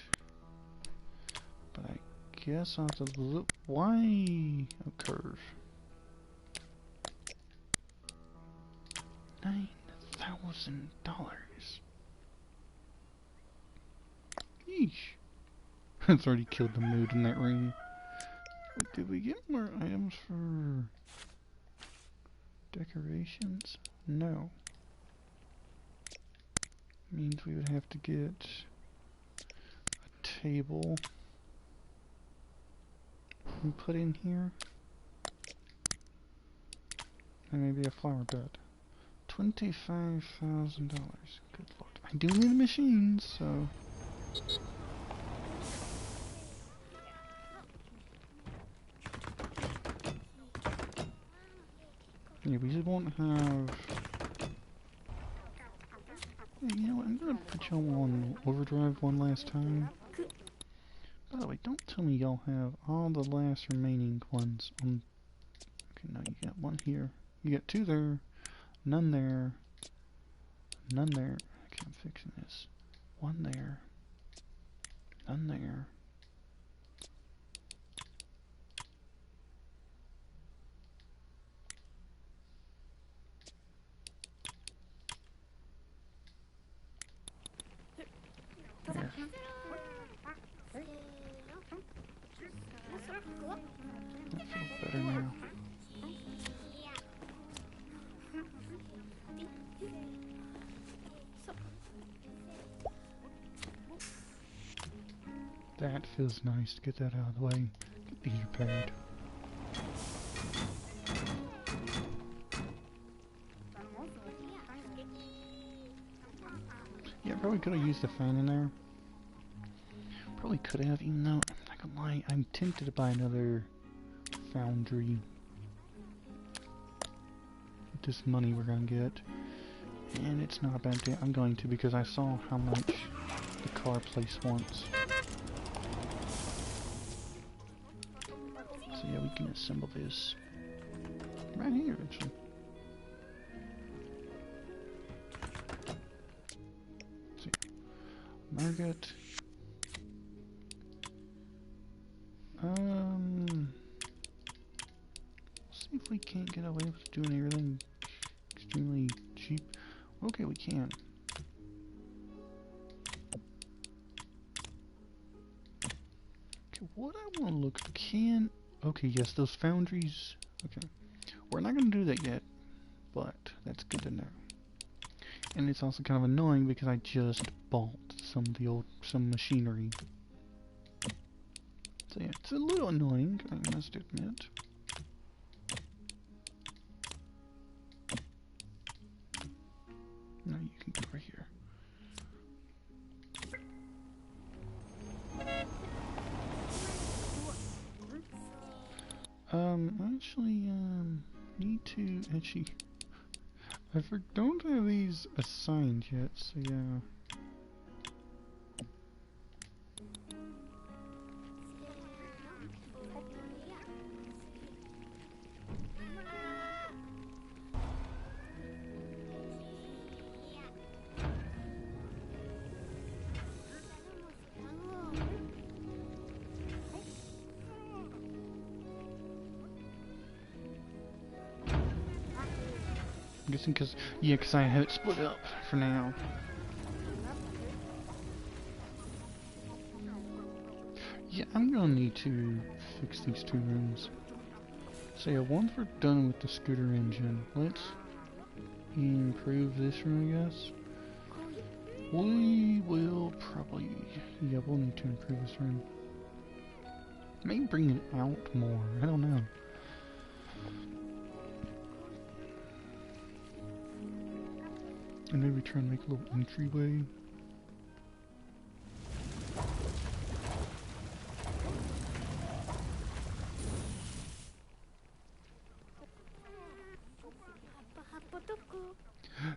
but I guess I'll have to look. Why a curve? $9,000. Yeesh. It's already killed the mood in that ring. But did we get more items for decorations? No. Means we would have to get a table and put in here. And maybe a flower bed. $25,000. Good lord. I do need machines, so... Yeah, we just won't have... Yeah, you know what, I'm gonna put y'all on overdrive one last time. By the way, don't tell me y'all have all the last remaining ones on... Okay, now you got one here. You got two there. None there. None there. Okay, I'm fixing this. One there. None there. There. That feels better now. That feels nice to get that out of the way. Get these repaired. Yeah, probably could have used a fan in there. Probably could have, even though, I'm not gonna lie, I'm tempted to buy another foundry. With this money we're gonna get. And it's not a bad day. I'm going to, because I saw how much the car place wants. So yeah, we can assemble this right here, actually. Let's see. Margaret. See if we can't get away with doing everything extremely cheap. Okay, we can. Okay, what I want to look can. Okay, yes, those foundries. Okay, we're not gonna do that yet, but that's good to know. And it's also kind of annoying because I just bought some of the some machinery. So yeah, it's a little annoying, I must admit. Now you can go right here. Actually, need to actually... don't have these assigned yet, so yeah. I'm guessing because I have it split up for now. Yeah, I'm gonna need to fix these two rooms. So yeah, once we're done with the scooter engine, let's improve this room, I guess. We will probably, yeah, we'll need to improve this room. Maybe bring it out more, I don't know. And maybe try and make a little entryway.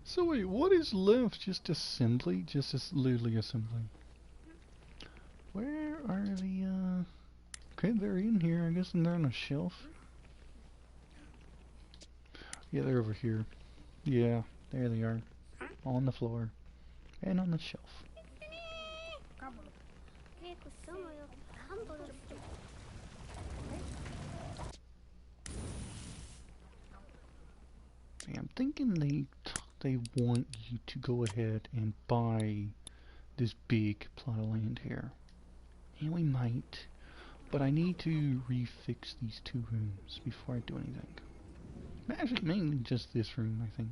So wait, what is left? Just assembly? Just literally assembly. Where are the, okay, they're in here. I guess they're on a shelf. Yeah, they're over here. Yeah, there they are. On the floor. And on the shelf. Yeah, I'm thinking they want you to go ahead and buy this big plot of land here. And we might. But I need to refix these two rooms before I do anything. Actually, mainly just this room, I think.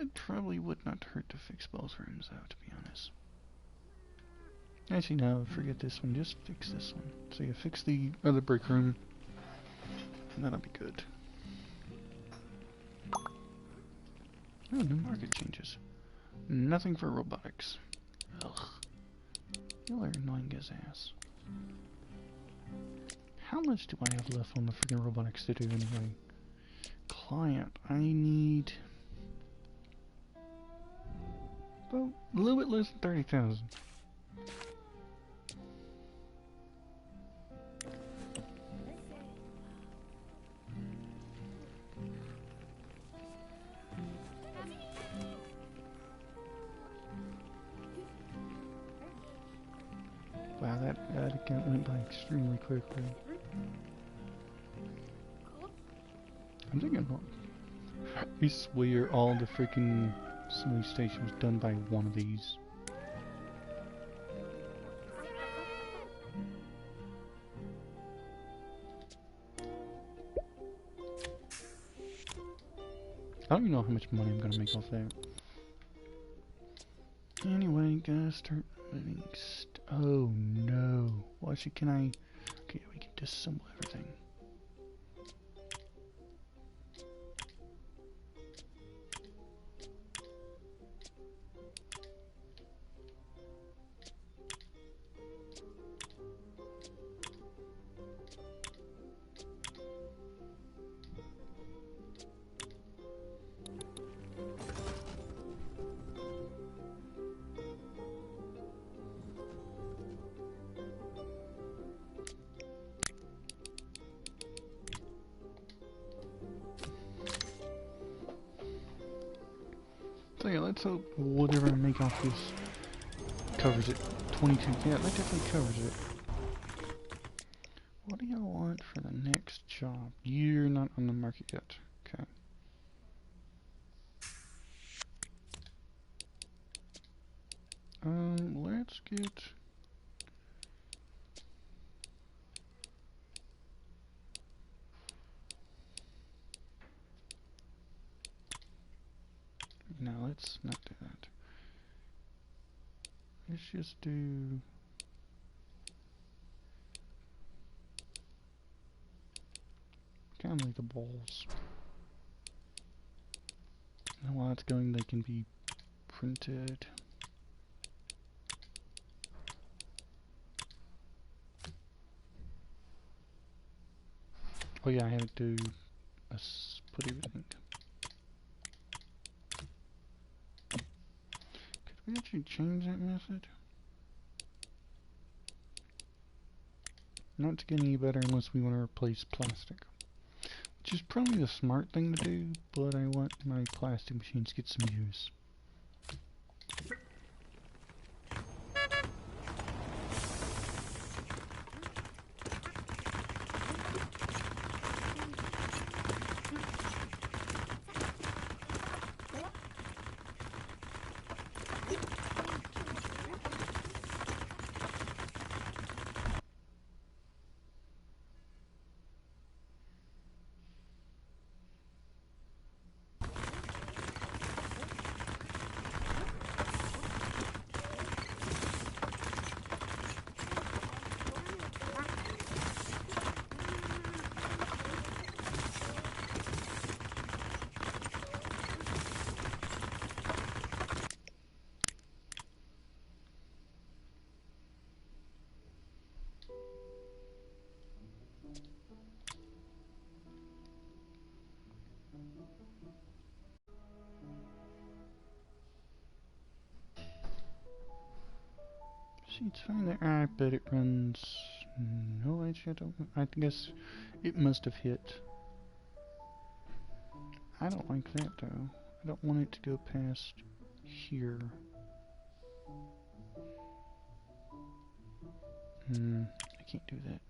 It probably would not hurt to fix both rooms, though, to be honest. Actually, no, forget this one. Just fix this one. So yeah, fix the other break room. And that'll be good. Oh, new market changes. Nothing for robotics. Ugh. You are annoying as ass. How much do I have left on the freaking robotics to do anyway? Client, I need... well, a little bit less than 30,000. Wow, that account went by extremely quickly. I'm thinking, I swear all the freaking Snowy Station was done by one of these. I don't even know how much money I'm gonna make off that. Anyway, gotta start moving. Oh no! Well, actually, can I? Okay, we can disassemble everything. So yeah, let's hope whatever I make off this covers it. 22, yeah, that definitely covers it. What do y'all want for the next job? You're not on the market yet. Okay. Let's get... no, let's not do that. Let's just do... kind of like the balls. And while it's going, they can be printed. Oh yeah, I have to put everything. Could we actually change that method? Not to get any better unless we want to replace plastic. Which is probably the smart thing to do, but I want my plastic machines to get some use. Sheets fine there. I bet it runs... no, actually I don't... I guess it must have hit. I don't like that though. I don't want it to go past here. I can't do that.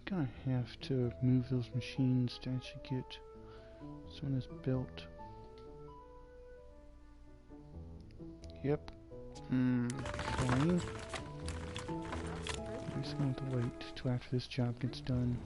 Gonna have to move those machines to actually get some of this built. Yep. Okay. we're just going to have to wait till after this job gets done.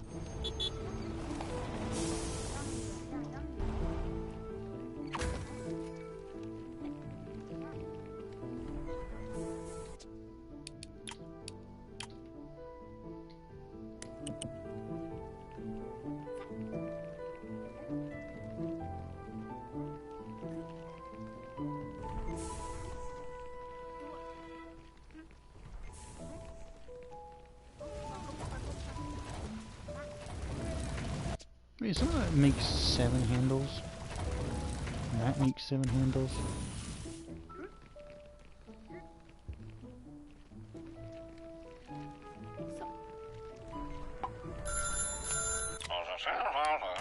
Wait, someone that makes 7 handles? That makes 7 handles?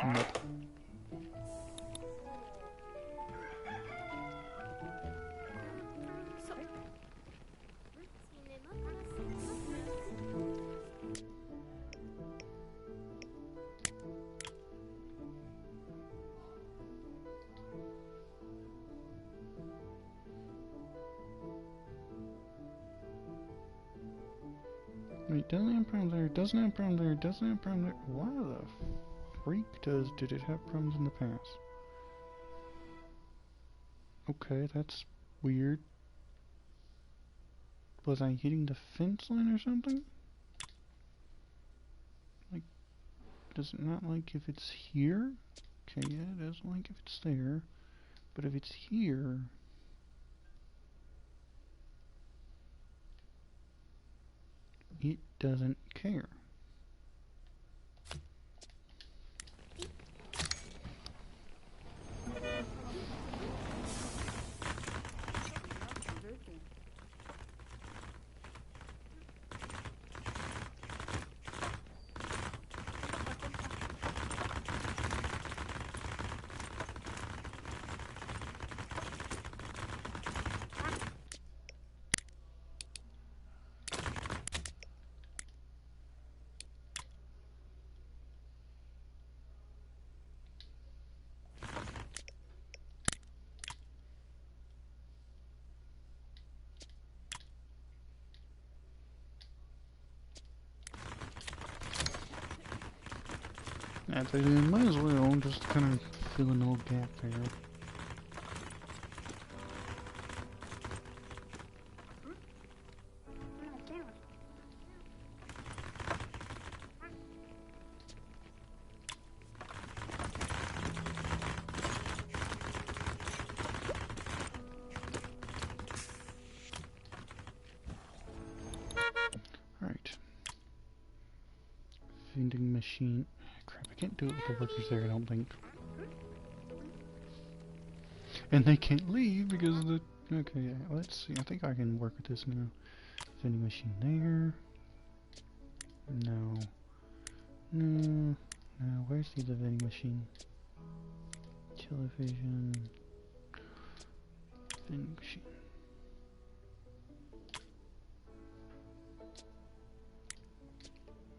Nope. Wait, doesn't have problems there, doesn't have problems there, doesn't have problems there. Why the freak did it have problems in the past? Okay, that's weird. Was I hitting the fence line or something? Like, does it not like if it's here? Okay, yeah, it doesn't like if it's there. But if it's here... it doesn't care. I might as well just kind of fill a little gap there. Alright. Vending machine. Crap, I can't do it with the workers there, I don't think. And they can't leave because of the... Okay, yeah, let's see. I think I can work with this now. Vending machine there. No. No. No, where's the other vending machine? Television. Vending machine.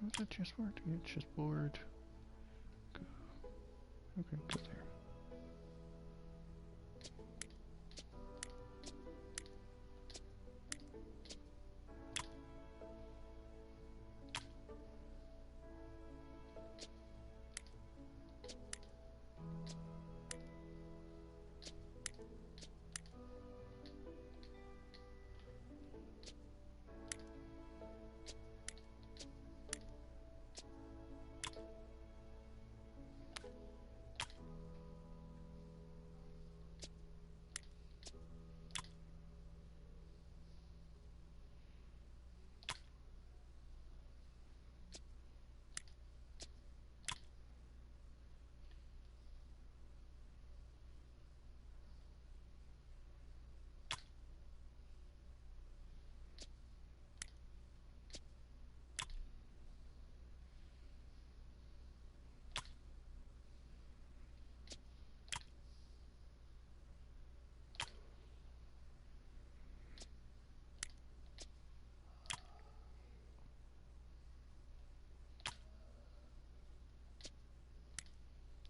What's that chessboard? Yeah, chessboard. Go. Okay, go there.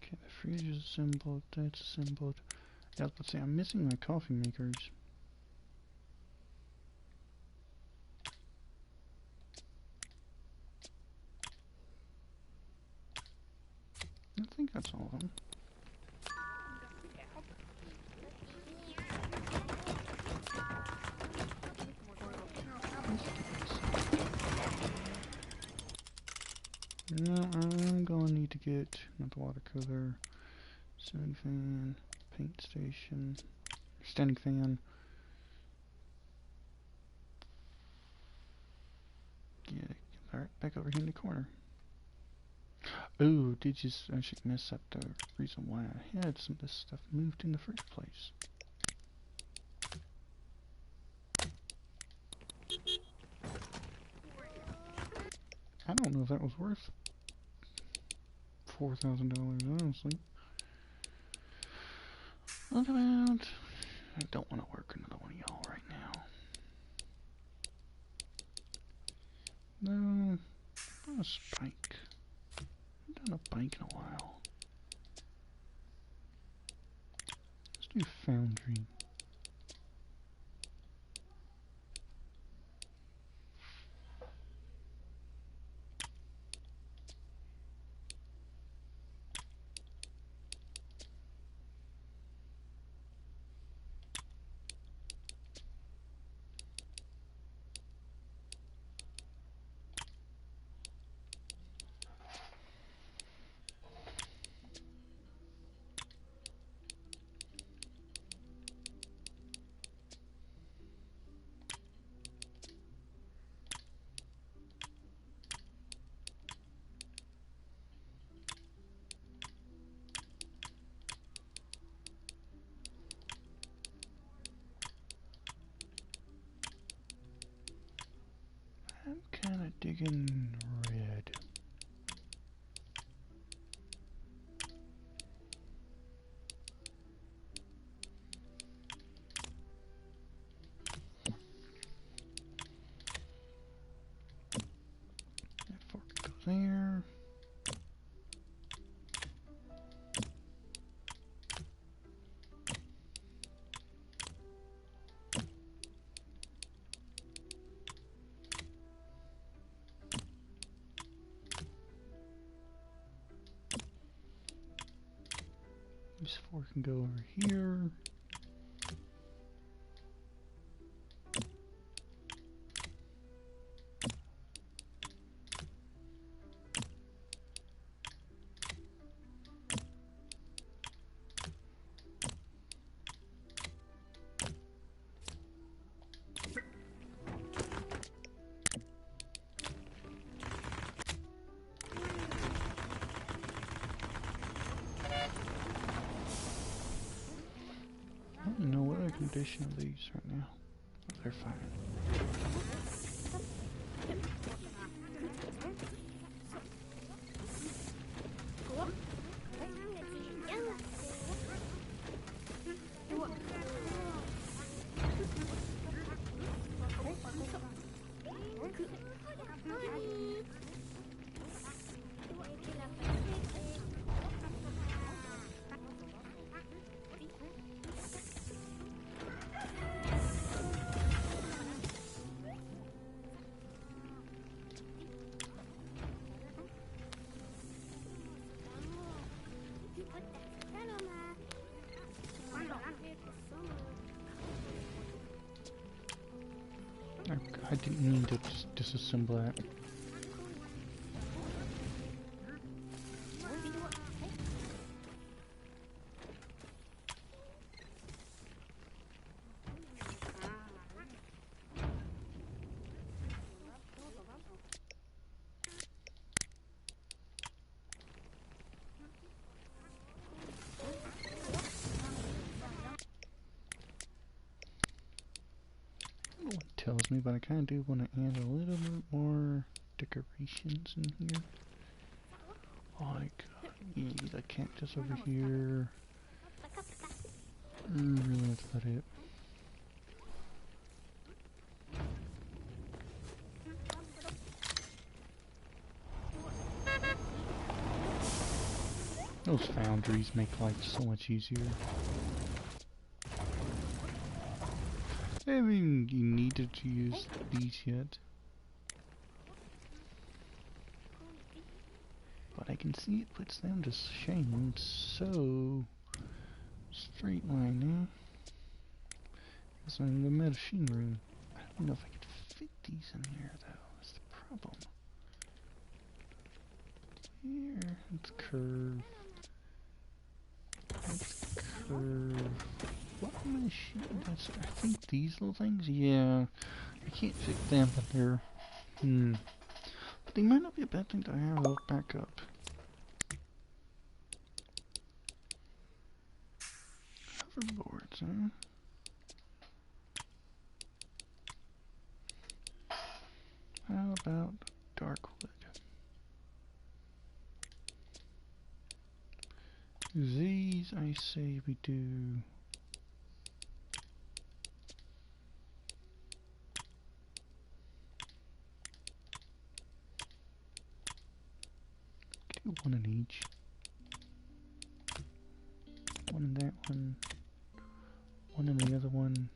Okay, the fridge is assembled, that's assembled. Yeah, let's see, I'm missing my coffee makers. I think that's all of them. No, I'm gonna need to get another water cooler, ceiling fan, paint station, standing fan. Get it right back over here in the corner. Oh, did you actually mess up the reason why I had some of this stuff moved in the first place? I don't know if that was worth $4,000, honestly. Look about. I don't want to work another one of y'all right now. No, not a spike. I haven't done a bike in a while. Let's do foundry. I'm kind of digging red. That fork goes there. This fork can go over here. I don't know what the condition of these right now. Oh, they're fine. I didn't mean to just disassemble that. Tells me, but I kind of do want to add a little bit more decorations in here. Like, yeah, the cactus over here. Really, that's about it. Those foundries make life so much easier. I haven't even needed to use these yet. but I can see it puts them to shame. So straight line now. This is the machine room. I don't know if I could fit these in there though. That's the problem. Here, let's curve. Let's curve. What machine? That's, I think these little things. Yeah, I can't fit them in there. But they might not be a bad thing to have. I'll back up. Hoverboards, huh? How about Darkwood? These, I say we do. Do one in each. One in that one. One in the other one.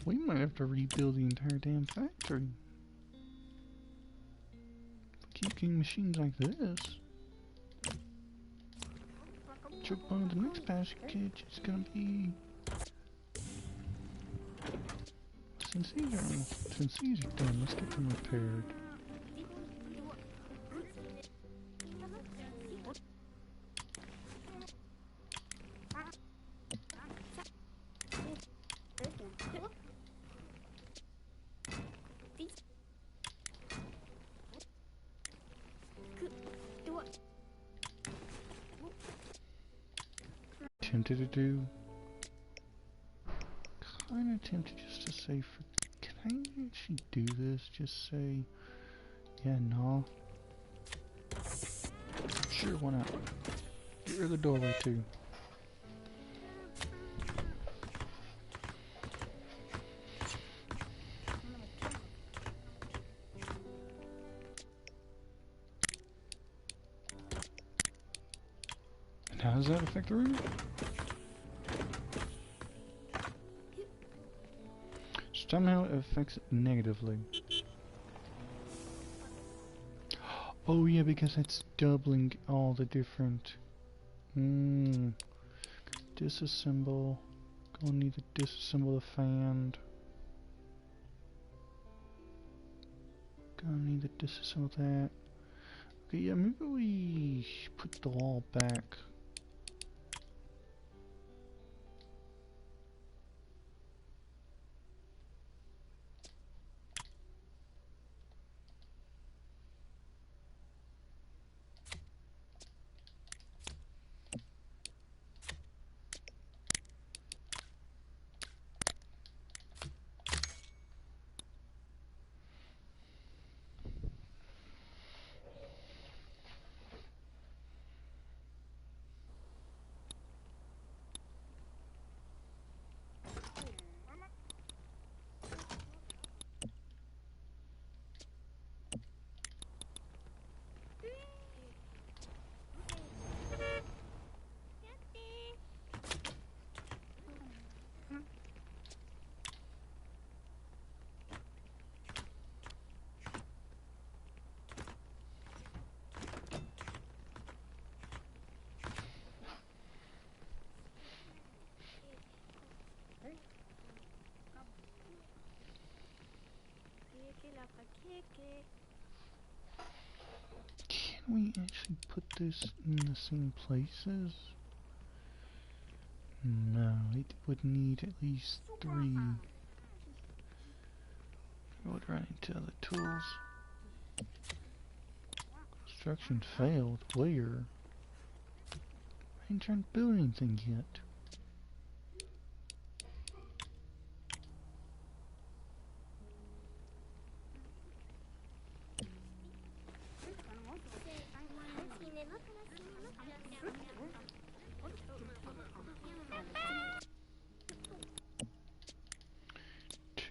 We might have to rebuild the entire damn factory. If we keep getting machines like this. Choke on the next package is gonna be. Since these are done, let's get them repaired. Tempted to do. Kind of tempted just to say, can I actually do this? Just say, yeah, no. Sure, why not? Get rid of the doorway too. And how does that affect the roof? Somehow it affects it negatively. Oh yeah, because it's doubling all the different... Disassemble. Gonna need to disassemble the fan. Gonna need to disassemble that. Okay, yeah, maybe we put the wall back. Can we actually put this in the same places? No, it would need at least 3. Go right into the tools. Construction failed. Where? I ain't trying to build anything yet.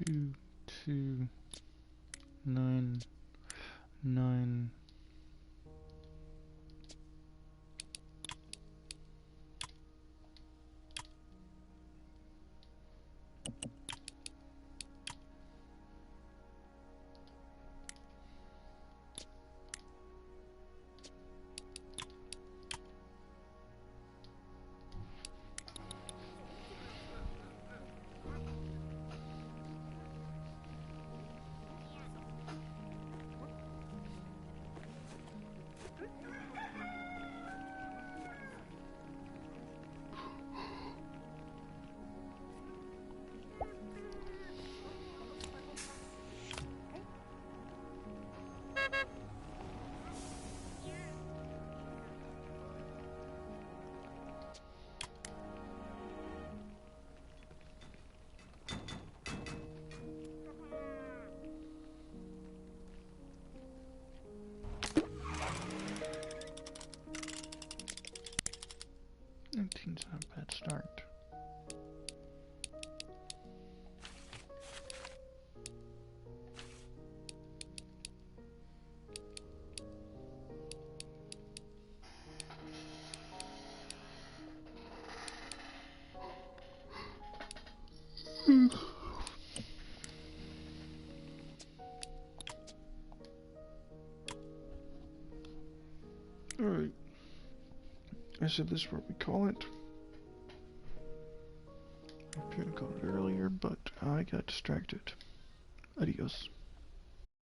Two, 2, 9, 9. Alright. I said this is what we call it. I could have called it earlier, but I got distracted. Adios.